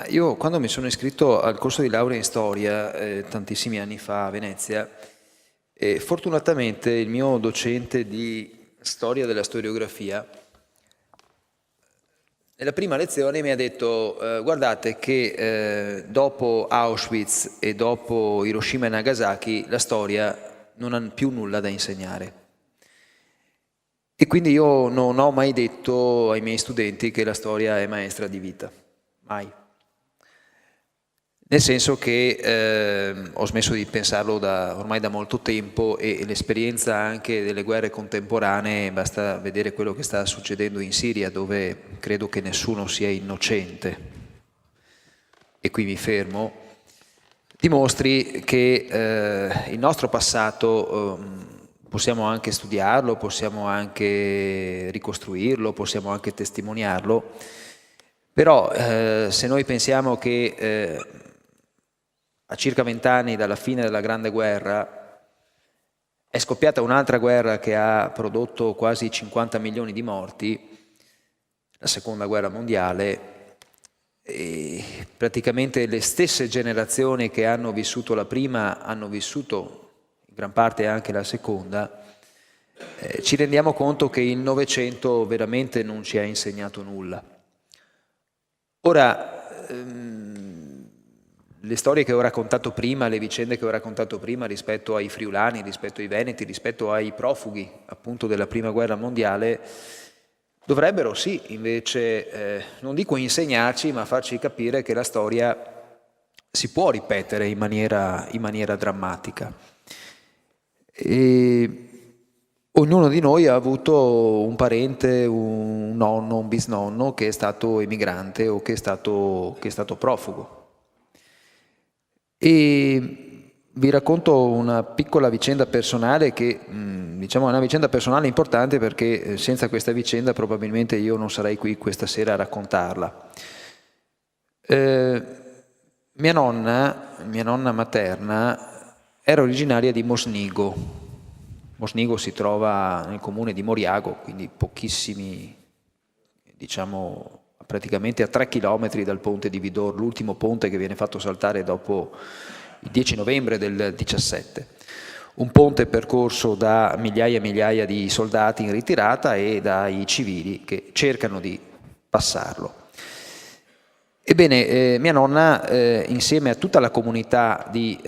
S4: Io quando mi sono iscritto al corso di laurea in storia, tantissimi anni fa a Venezia, fortunatamente il mio docente di storia della storiografia, nella prima lezione mi ha detto guardate che dopo Auschwitz e dopo Hiroshima e Nagasaki la storia non ha più nulla da insegnare. E quindi io non ho mai detto ai miei studenti che la storia è maestra di vita, mai. Nel senso che ho smesso di pensarlo ormai da molto tempo e l'esperienza anche delle guerre contemporanee, basta vedere quello che sta succedendo in Siria, dove credo che nessuno sia innocente, e qui mi fermo, dimostri che il nostro passato possiamo anche studiarlo, possiamo anche ricostruirlo, possiamo anche testimoniarlo, però se noi pensiamo che a circa 20 anni dalla fine della Grande Guerra è scoppiata un'altra guerra che ha prodotto quasi 50 milioni di morti, la Seconda Guerra Mondiale, e praticamente le stesse generazioni che hanno vissuto la prima hanno vissuto in gran parte anche la seconda, ci rendiamo conto che il Novecento veramente non ci ha insegnato nulla. Ora, le storie che ho raccontato prima, le vicende che ho raccontato prima rispetto ai friulani, rispetto ai veneti, rispetto ai profughi appunto della Prima Guerra Mondiale, dovrebbero sì invece, non dico insegnarci, ma farci capire che la storia si può ripetere in maniera drammatica. E ognuno di noi ha avuto un parente, un nonno, un bisnonno che è stato emigrante o che è stato profugo. E vi racconto una piccola vicenda personale che, diciamo, è una vicenda personale importante perché senza questa vicenda probabilmente io non sarei qui questa sera a raccontarla. Mia nonna materna era originaria di Mosnigo. Mosnigo si trova nel comune di Moriago, quindi pochissimi, diciamo, praticamente a 3 chilometri dal ponte di Vidor, l'ultimo ponte che viene fatto saltare dopo il 10 novembre del 17. Un ponte percorso da migliaia e migliaia di soldati in ritirata e dai civili che cercano di passarlo. Ebbene, mia nonna, insieme a tutta la comunità di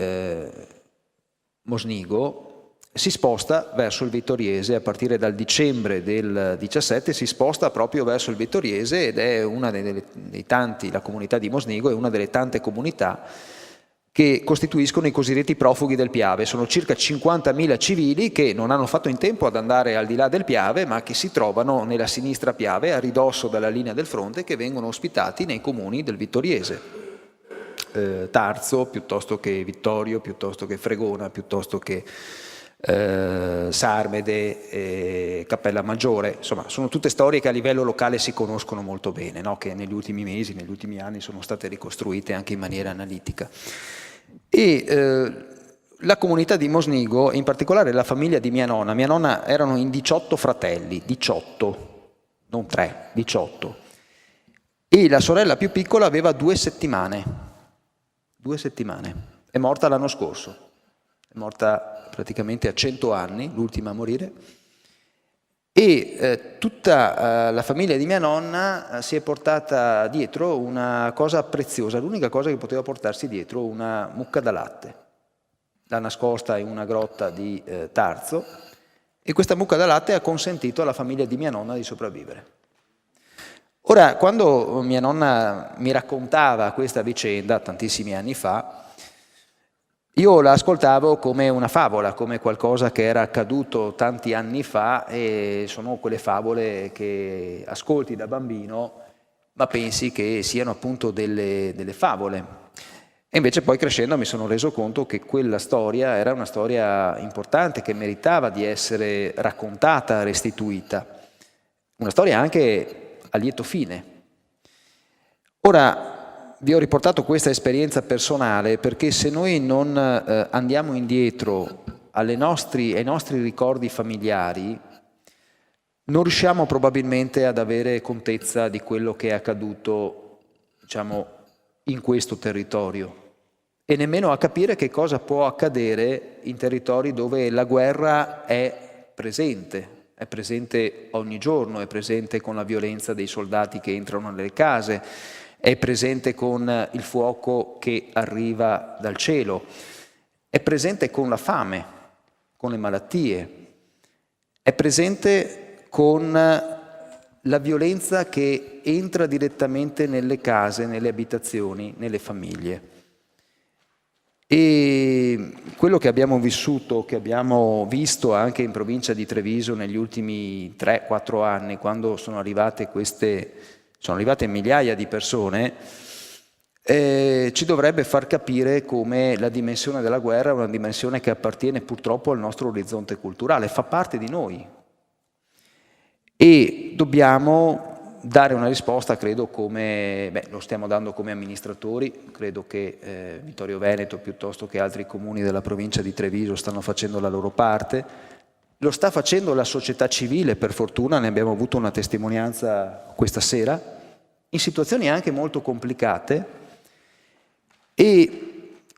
S4: Mosnigo, si sposta verso il Vittoriese. A partire dal dicembre del 17 si sposta proprio verso il Vittoriese ed è una dei tanti, la comunità di Mosnigo è una delle tante comunità che costituiscono i cosiddetti profughi del Piave. Sono circa 50.000 civili che non hanno fatto in tempo ad andare al di là del Piave, ma che si trovano nella sinistra Piave, a ridosso dalla linea del fronte, che vengono ospitati nei comuni del Vittoriese. Tarzo, piuttosto che Vittorio, piuttosto che Fregona, piuttosto che Sarmede, Cappella Maggiore, insomma sono tutte storie che a livello locale si conoscono molto bene, no? Che negli ultimi mesi, negli ultimi anni sono state ricostruite anche in maniera analitica. E la comunità di Mosnigo, in particolare la famiglia di mia nonna erano in 18 fratelli, 18, non 3, 18, e la sorella più piccola aveva 2 settimane, è morta l'anno scorso. È morta praticamente a 100 anni, l'ultima a morire, e tutta la famiglia di mia nonna si è portata dietro una cosa preziosa, l'unica cosa che poteva portarsi dietro, una mucca da latte. L'ha nascosta in una grotta di Tarzo e questa mucca da latte ha consentito alla famiglia di mia nonna di sopravvivere. Ora, quando mia nonna mi raccontava questa vicenda, tantissimi anni fa, io la ascoltavo come una favola, come qualcosa che era accaduto tanti anni fa, e sono quelle favole che ascolti da bambino ma pensi che siano appunto delle favole. E invece poi crescendo mi sono reso conto che quella storia era una storia importante che meritava di essere raccontata, restituita. Una storia anche a lieto fine. Ora, vi ho riportato questa esperienza personale perché se noi non andiamo indietro ai nostri ricordi familiari, non riusciamo probabilmente ad avere contezza di quello che è accaduto, diciamo, in questo territorio e nemmeno a capire che cosa può accadere in territori dove la guerra è presente ogni giorno, è presente con la violenza dei soldati che entrano nelle case, è presente con il fuoco che arriva dal cielo, è presente con la fame, con le malattie, è presente con la violenza che entra direttamente nelle case, nelle abitazioni, nelle famiglie. E quello che abbiamo vissuto, che abbiamo visto anche in provincia di Treviso negli ultimi 3-4 anni, quando sono arrivate migliaia di persone, ci dovrebbe far capire come la dimensione della guerra è una dimensione che appartiene purtroppo al nostro orizzonte culturale, fa parte di noi. E dobbiamo dare una risposta, credo, lo stiamo dando come amministratori, credo che Vittorio Veneto piuttosto che altri comuni della provincia di Treviso stanno facendo la loro parte, lo sta facendo la società civile, per fortuna, ne abbiamo avuto una testimonianza questa sera, in situazioni anche molto complicate. E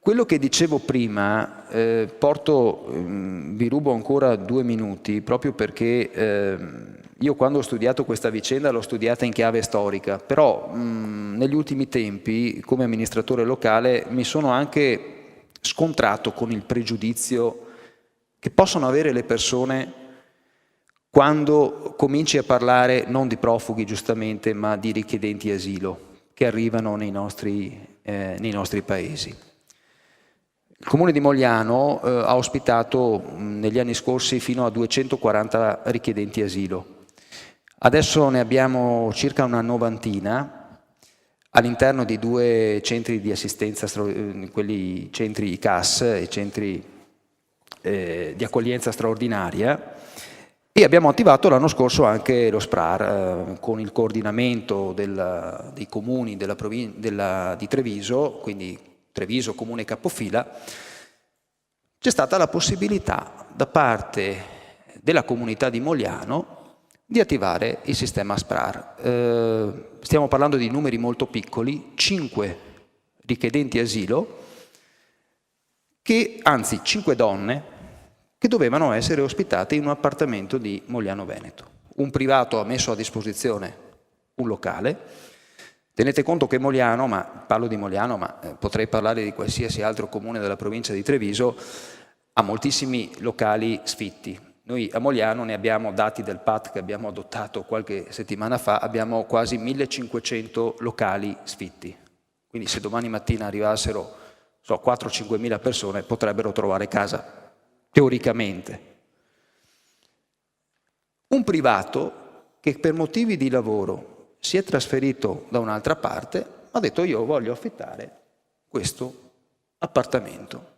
S4: quello che dicevo prima, vi rubo ancora 2 minuti, proprio perché io quando ho studiato questa vicenda l'ho studiata in chiave storica, però negli ultimi tempi, come amministratore locale, mi sono anche scontrato con il pregiudizio che possono avere le persone quando cominci a parlare non di profughi, giustamente, ma di richiedenti asilo che arrivano nei nostri paesi. Il Comune di Mogliano ha ospitato negli anni scorsi fino a 240 richiedenti asilo. Adesso ne abbiamo circa una 90 all'interno di 2 centri di assistenza, quelli centri ICAS e centri di accoglienza straordinaria, e abbiamo attivato l'anno scorso anche lo SPRAR con il coordinamento dei comuni di Treviso, quindi Treviso comune capofila. C'è stata la possibilità da parte della comunità di Mogliano di attivare il sistema SPRAR. Stiamo parlando di numeri molto piccoli, 5 richiedenti asilo, 5 donne che dovevano essere ospitate in un appartamento di Mogliano Veneto. Un privato ha messo a disposizione un locale. Tenete conto che Mogliano, ma parlo di Mogliano, ma potrei parlare di qualsiasi altro comune della provincia di Treviso, ha moltissimi locali sfitti. Noi a Mogliano ne abbiamo, dati del PAT che abbiamo adottato qualche settimana fa, abbiamo quasi 1500 locali sfitti. Quindi se domani mattina arrivassero 4-5 mila persone potrebbero trovare casa, teoricamente. Un privato che per motivi di lavoro si è trasferito da un'altra parte ha detto: io voglio affittare questo appartamento.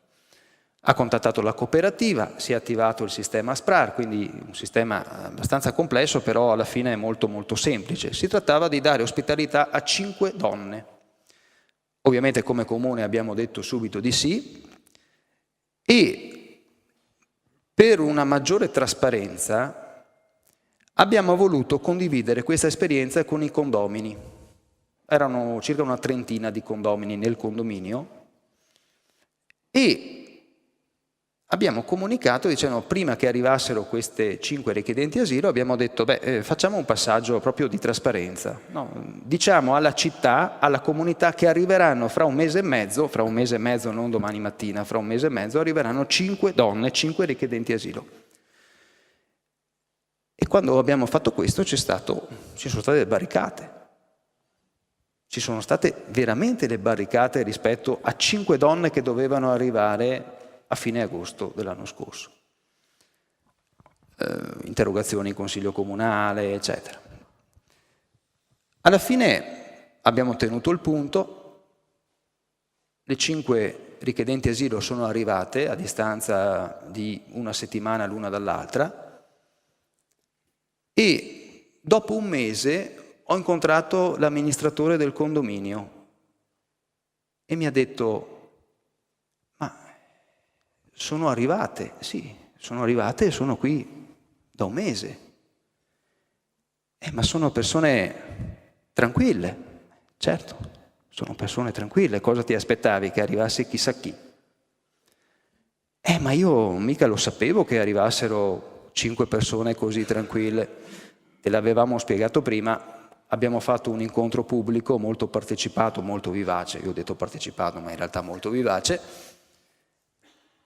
S4: Ha contattato la cooperativa, si è attivato il sistema SPRAR, quindi un sistema abbastanza complesso, però alla fine è molto molto semplice. Si trattava di dare ospitalità a 5 donne. Ovviamente come comune abbiamo detto subito di sì, e per una maggiore trasparenza abbiamo voluto condividere questa esperienza con i condomini. Erano circa una 30 di condomini nel condominio, e abbiamo comunicato dicendo, prima che arrivassero queste 5 richiedenti asilo, abbiamo detto, facciamo un passaggio proprio di trasparenza. No? Diciamo alla città, alla comunità che arriveranno fra un mese e mezzo, non domani mattina, fra un mese e mezzo arriveranno 5 donne, 5 richiedenti asilo. E quando abbiamo fatto questo ci sono state le barricate. Ci sono state veramente le barricate rispetto a 5 donne che dovevano arrivare a fine agosto dell'anno scorso. Interrogazioni in consiglio comunale, eccetera. Alla fine abbiamo tenuto il punto, le 5 richiedenti asilo sono arrivate a distanza di una settimana l'una dall'altra, e dopo un mese ho incontrato l'amministratore del condominio e mi ha detto: sono arrivate, sì, sono arrivate e sono qui da un mese. Ma sono persone tranquille, certo,
S7: sono persone tranquille, cosa ti aspettavi? Che arrivasse chissà chi? Ma io mica lo sapevo che arrivassero 5 persone così tranquille, te l'avevamo spiegato prima. Abbiamo fatto un incontro pubblico molto partecipato, molto vivace, io ho detto partecipato ma in realtà molto vivace,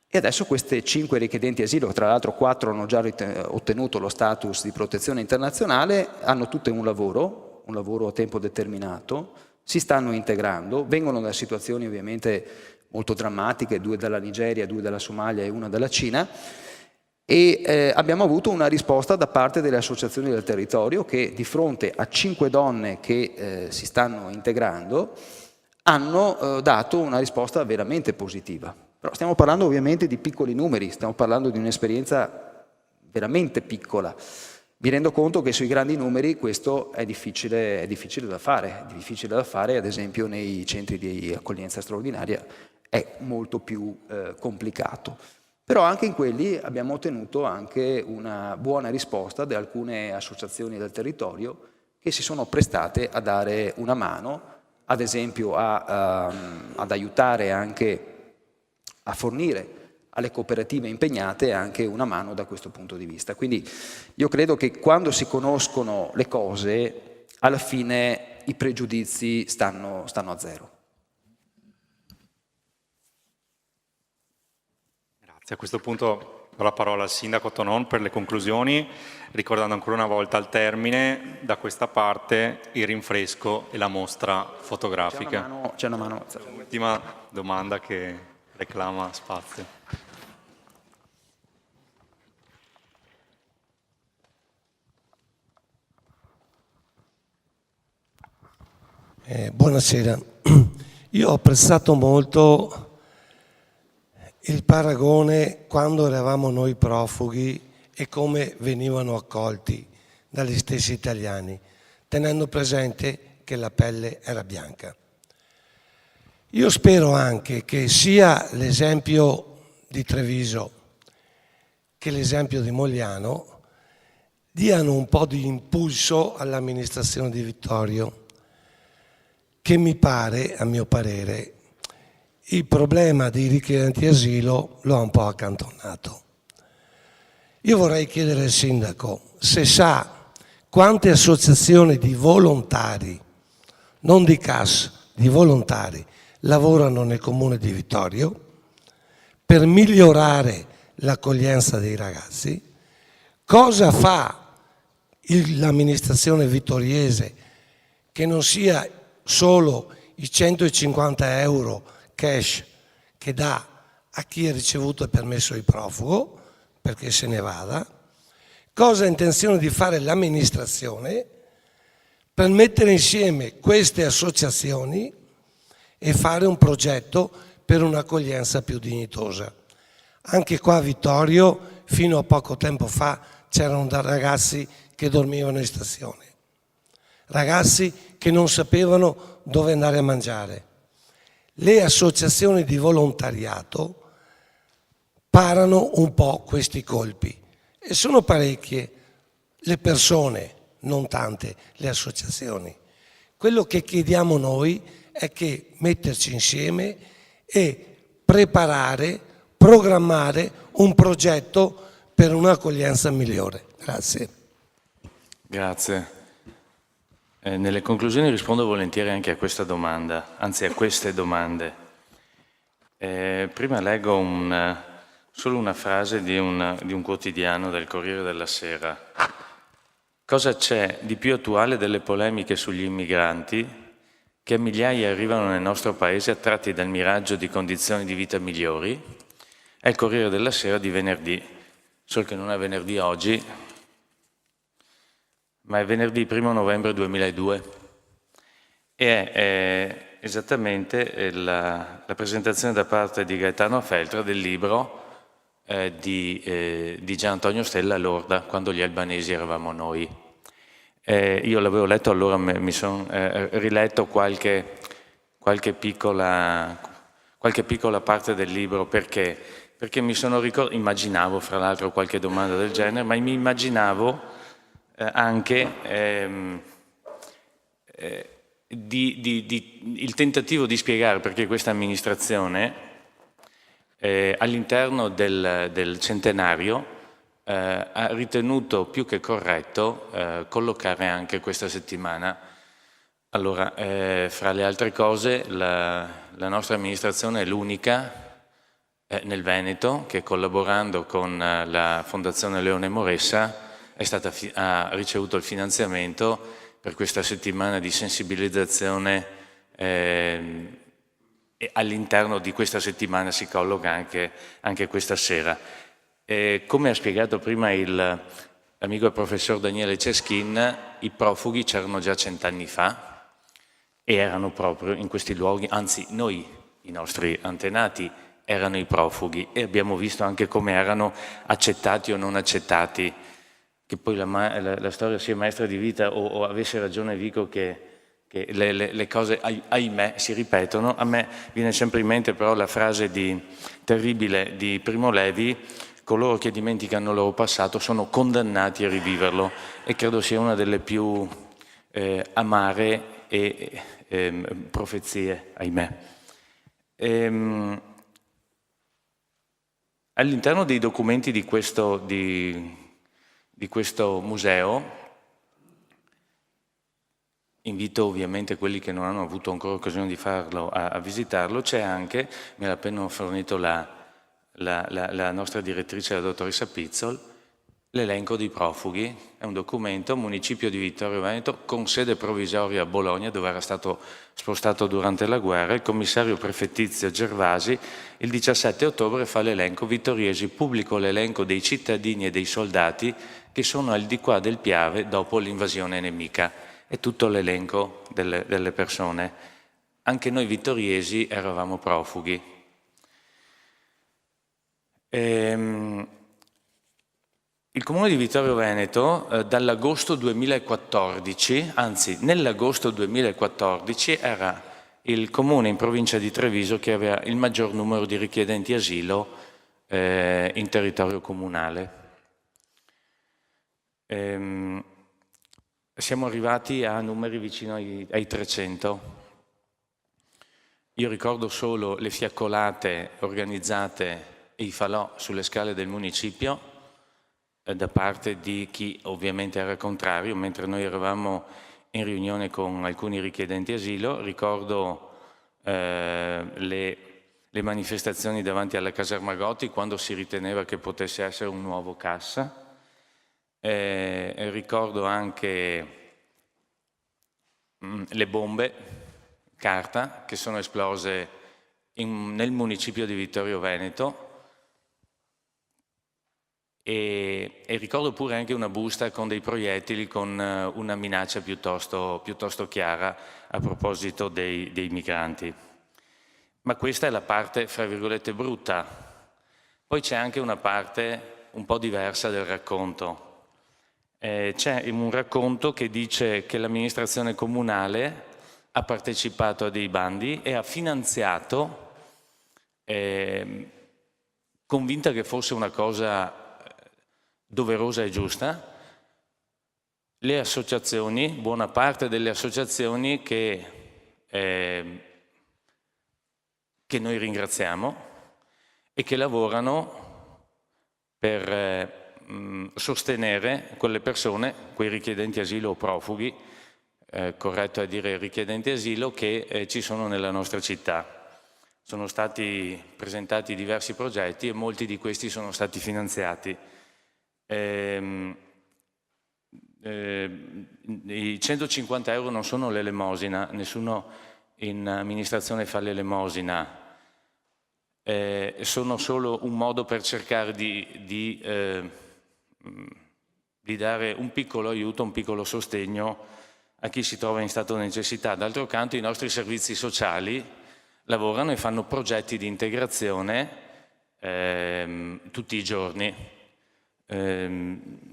S7: e adesso queste 5 richiedenti asilo, tra l'altro 4 hanno già ottenuto lo status di protezione internazionale, hanno tutte un lavoro a tempo determinato, si stanno integrando, vengono da situazioni ovviamente molto drammatiche, 2 dalla Nigeria, 2 dalla Somalia e 1 dalla Cina, e abbiamo avuto una risposta da parte delle associazioni del territorio che di fronte a 5 donne che si stanno integrando hanno dato una risposta veramente positiva. Però stiamo parlando ovviamente di piccoli numeri, stiamo parlando di un'esperienza veramente piccola. Mi rendo conto che sui grandi numeri questo è difficile da fare, ad esempio nei centri di accoglienza straordinaria è molto più complicato. Però anche in quelli abbiamo ottenuto anche una buona risposta da alcune associazioni del territorio che si sono prestate a dare una mano, ad esempio ad aiutare anche a fornire alle cooperative impegnate anche una mano da questo punto di vista. Quindi io credo che quando si conoscono le cose, alla fine i pregiudizi stanno a zero.
S1: Grazie. A questo punto do la parola al Sindaco Tonon per le conclusioni, ricordando ancora una volta al termine, da questa parte, il rinfresco e la mostra fotografica.
S7: C'è una mano.
S1: Ultima domanda che reclama spazio.
S8: Buonasera, io ho apprezzato molto il paragone quando eravamo noi profughi e come venivano accolti dagli stessi italiani, tenendo presente che la pelle era bianca. Io spero anche che sia l'esempio di Treviso che l'esempio di Mogliano diano un po' di impulso all'amministrazione di Vittorio, che mi pare, a mio parere, il problema dei richiedenti asilo lo ha un po' accantonato. Io vorrei chiedere al Sindaco se sa quante associazioni di volontari, non di CAS, di volontari, lavorano nel comune di Vittorio per migliorare l'accoglienza dei ragazzi, cosa fa l'amministrazione vittoriese che non sia solo i 150 euro cash che dà a chi ha ricevuto il permesso di profugo perché se ne vada, cosa ha intenzione di fare l'amministrazione per mettere insieme queste associazioni e fare un progetto per un'accoglienza più dignitosa. Anche qua a Vittorio, fino a poco tempo fa, c'erano ragazzi che dormivano in stazione, ragazzi che non sapevano dove andare a mangiare. Le associazioni di volontariato parano un po' questi colpi e sono parecchie le persone, non tante le associazioni. Quello che chiediamo noi è che metterci insieme e preparare, programmare un progetto per un'accoglienza migliore. Grazie.
S2: Grazie. Nelle conclusioni rispondo volentieri anche a questa domanda, anzi a queste domande. Prima leggo solo una frase di un quotidiano del Corriere della Sera. Cosa c'è di più attuale delle polemiche sugli immigranti che a migliaia arrivano nel nostro paese attratti dal miraggio di condizioni di vita migliori? È il Corriere della Sera di venerdì, solo che non è venerdì oggi, ma è venerdì 1 novembre 2002 e è esattamente la presentazione da parte di Gaetano Feltre del libro di Gian Antonio Stella Lorda, quando gli albanesi eravamo noi. Io l'avevo letto, allora mi sono riletto qualche piccola parte del libro, perché mi sono immaginavo fra l'altro qualche domanda del genere, ma mi immaginavo anche il tentativo di spiegare perché questa amministrazione all'interno del centenario ha ritenuto più che corretto collocare anche questa settimana. Allora, fra le altre cose, la nostra amministrazione è l'unica nel Veneto che, collaborando con la Fondazione Leone Moressa, ha ricevuto il finanziamento per questa settimana di sensibilizzazione e all'interno di questa settimana si colloca anche questa sera. Come ha spiegato prima l'amico e professor Daniele Ceschin, i profughi c'erano già 100 anni fa e erano proprio in questi luoghi, anzi noi, i nostri antenati, erano i profughi e abbiamo visto anche come erano accettati o non accettati. Che poi la storia sia maestra di vita o avesse ragione Vico che le cose, ahimè, si ripetono. A me viene sempre in mente però la frase terribile di Primo Levi: coloro che dimenticano il loro passato sono condannati a riviverlo, e credo sia una delle più amare profezie, ahimè. All'interno dei documenti di questo museo, invito ovviamente quelli che non hanno avuto ancora occasione di farlo a visitarlo, c'è anche, me l'ha appena fornito la nostra direttrice, la dottoressa Pizzol, l'elenco dei profughi. È un documento, municipio di Vittorio Veneto, con sede provvisoria a Bologna, dove era stato spostato durante la guerra. Il commissario prefettizio Gervasi il 17 ottobre fa l'elenco: Vittoriesi, pubblico l'elenco dei cittadini e dei soldati che sono al di qua del Piave dopo l'invasione nemica. È tutto l'elenco delle persone. Anche noi vittoriesi eravamo profughi. Il Comune di Vittorio Veneto dall'agosto 2014, anzi nell'agosto 2014, era il comune in provincia di Treviso che aveva il maggior numero di richiedenti asilo in territorio comunale. Siamo arrivati a numeri vicino ai 300. Io ricordo solo le fiaccolate organizzate e i falò sulle scale del municipio da parte di chi ovviamente era contrario, mentre noi eravamo in riunione con alcuni richiedenti asilo. Ricordo le manifestazioni davanti alla caserma Gotti quando si riteneva che potesse essere un nuovo Cassa. Ricordo anche le bombe carta che sono esplose nel municipio di Vittorio Veneto. E ricordo pure anche una busta con dei proiettili con una minaccia piuttosto chiara a proposito dei migranti. Ma questa è la parte, fra virgolette, brutta. Poi c'è anche una parte un po' diversa del racconto. C'è un racconto che dice che l'amministrazione comunale ha partecipato a dei bandi e ha finanziato, convinta che fosse una cosa doverosa e giusta, le associazioni, buona parte delle associazioni che noi ringraziamo e che lavorano per sostenere quelle persone, quei richiedenti asilo o profughi, corretto a dire richiedenti asilo, che ci sono nella nostra città. Sono stati presentati diversi progetti e molti di questi sono stati finanziati. I 150 euro non sono l'elemosina, nessuno in amministrazione fa l'elemosina, sono solo un modo per cercare di dare un piccolo aiuto, un piccolo sostegno a chi si trova in stato di necessità. D'altro canto i nostri servizi sociali lavorano e fanno progetti di integrazione tutti i giorni.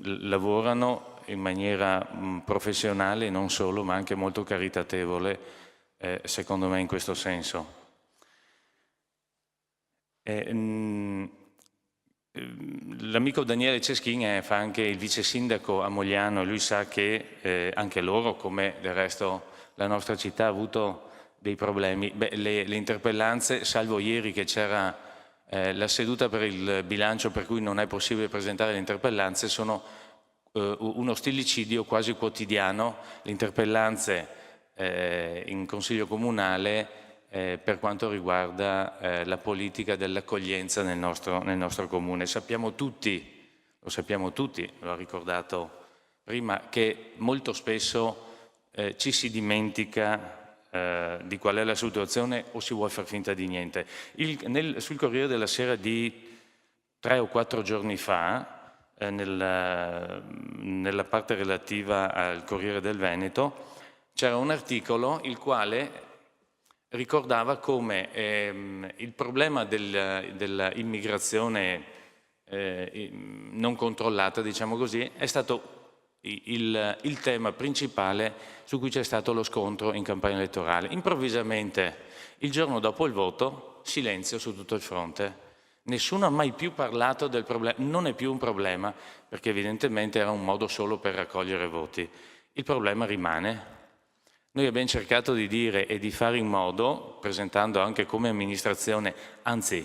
S2: Lavorano in maniera professionale e non solo, ma anche molto caritatevole, secondo me, in questo senso. L'amico Daniele Ceschin fa anche il vice sindaco a Mogliano e lui sa che anche loro, come del resto la nostra città ha avuto dei problemi. Le interpellanze, salvo ieri che c'era la seduta per il bilancio per cui non è possibile presentare le interpellanze, sono uno stillicidio quasi quotidiano, le interpellanze in Consiglio Comunale per quanto riguarda la politica dell'accoglienza nel nostro Comune. Sappiamo tutti, lo ha ricordato prima, che molto spesso ci si dimentica di qual è la situazione o si vuole far finta di niente. Sul Corriere della Sera di 3 o 4 giorni fa, nella parte relativa al Corriere del Veneto, c'era un articolo il quale ricordava come il problema dell'immigrazione non controllata, diciamo così, è stato il tema principale su cui c'è stato lo scontro in campagna elettorale. Improvvisamente, il giorno dopo il voto, silenzio su tutto il fronte. Nessuno ha mai più parlato del problema, non è più un problema, perché evidentemente era un modo solo per raccogliere voti. Il problema rimane. Noi abbiamo cercato di dire e di fare in modo, presentando anche come amministrazione, anzi,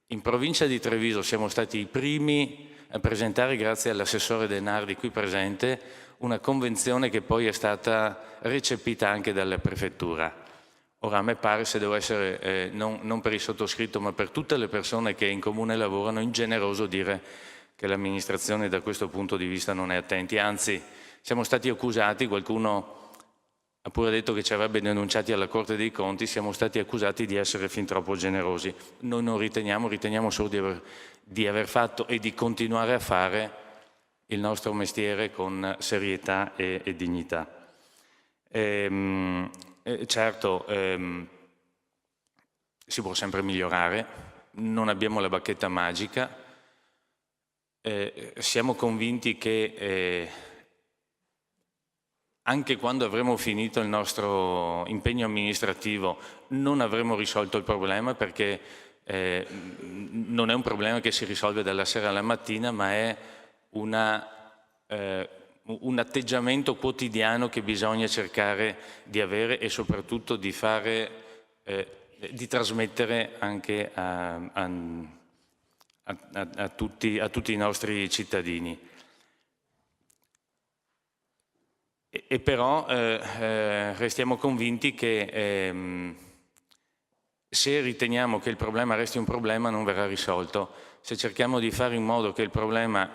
S2: in provincia di Treviso siamo stati i primi a presentare, grazie all'assessore Denardi qui presente, una convenzione che poi è stata recepita anche dalla prefettura. Ora a me pare, se devo essere, non per il sottoscritto ma per tutte le persone che in comune lavorano, ingeneroso dire che l'amministrazione da questo punto di vista non è attenta. Anzi, siamo stati accusati, qualcuno ha pure detto che ci avrebbe denunciati alla Corte dei Conti, siamo stati accusati di essere fin troppo generosi. Noi non riteniamo solo di aver fatto e di continuare a fare il nostro mestiere con serietà e dignità. Certo, si può sempre migliorare, non abbiamo la bacchetta magica, siamo convinti che anche quando avremo finito il nostro impegno amministrativo non avremo risolto il problema, perché non è un problema che si risolve dalla sera alla mattina, ma è un atteggiamento quotidiano che bisogna cercare di avere e soprattutto di di trasmettere anche a tutti i nostri cittadini. E però restiamo convinti che se riteniamo che il problema resti un problema non verrà risolto. Se cerchiamo di fare in modo che il problema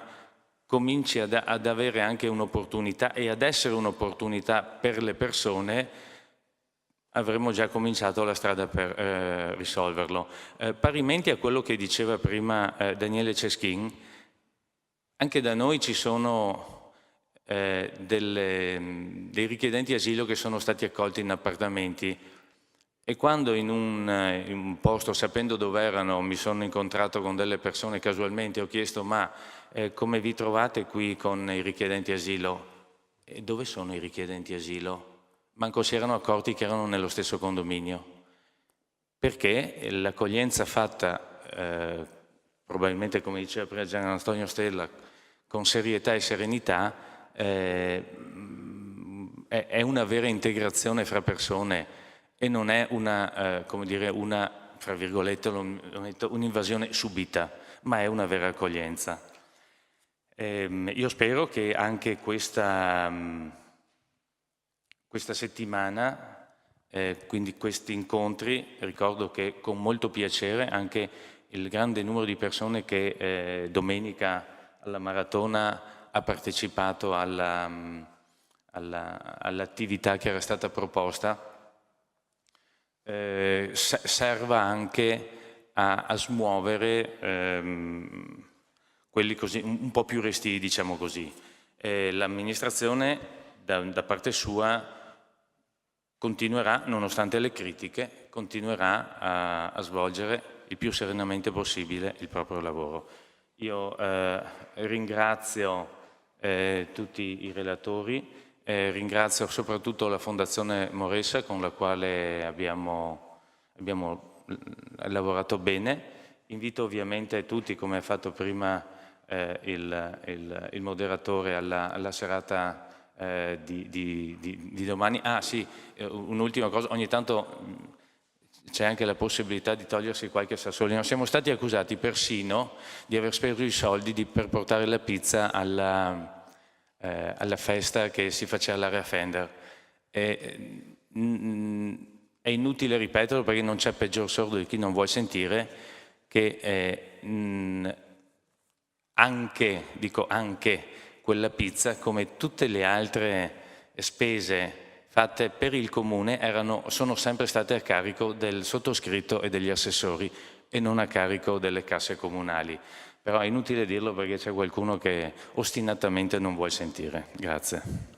S2: cominci ad avere anche un'opportunità e ad essere un'opportunità per le persone, avremo già cominciato la strada per risolverlo. Parimenti a quello che diceva prima Daniele Ceschin, anche da noi ci sono dei richiedenti asilo che sono stati accolti in appartamenti, e quando in un posto, sapendo dove erano, mi sono incontrato con delle persone casualmente, ho chiesto: ma come vi trovate qui con i richiedenti asilo? E dove sono i richiedenti asilo? Manco si erano accorti che erano nello stesso condominio, perché l'accoglienza fatta probabilmente, come diceva prima Gian Antonio Stella, con serietà e serenità, è una vera integrazione fra persone e non è come dire, fra virgolette, un'invasione subita, ma è una vera accoglienza. Io spero che anche questa settimana, quindi questi incontri, ricordo che con molto piacere anche il grande numero di persone che domenica alla maratona ha partecipato all'attività che era stata proposta, serva anche a smuovere quelli così un po' più restii, diciamo così. L'amministrazione da parte sua continuerà, nonostante le critiche, continuerà a svolgere il più serenamente possibile il proprio lavoro. Io ringrazio tutti i relatori, ringrazio soprattutto la Fondazione Moressa, con la quale abbiamo lavorato bene. Invito ovviamente tutti, come ha fatto prima il moderatore, alla serata di domani. Ah sì, un'ultima cosa, ogni tanto c'è anche la possibilità di togliersi qualche sassolino. Siamo stati accusati persino di aver speso i soldi per portare la pizza alla festa che si faceva all'area Fender. È inutile ripeterlo perché non c'è peggior sordo di chi non vuol sentire che anche quella pizza, come tutte le altre spese fatte per il comune, sono sempre state a carico del sottoscritto e degli assessori e non a carico delle casse comunali. Però è inutile dirlo perché c'è qualcuno che ostinatamente non vuol sentire. Grazie.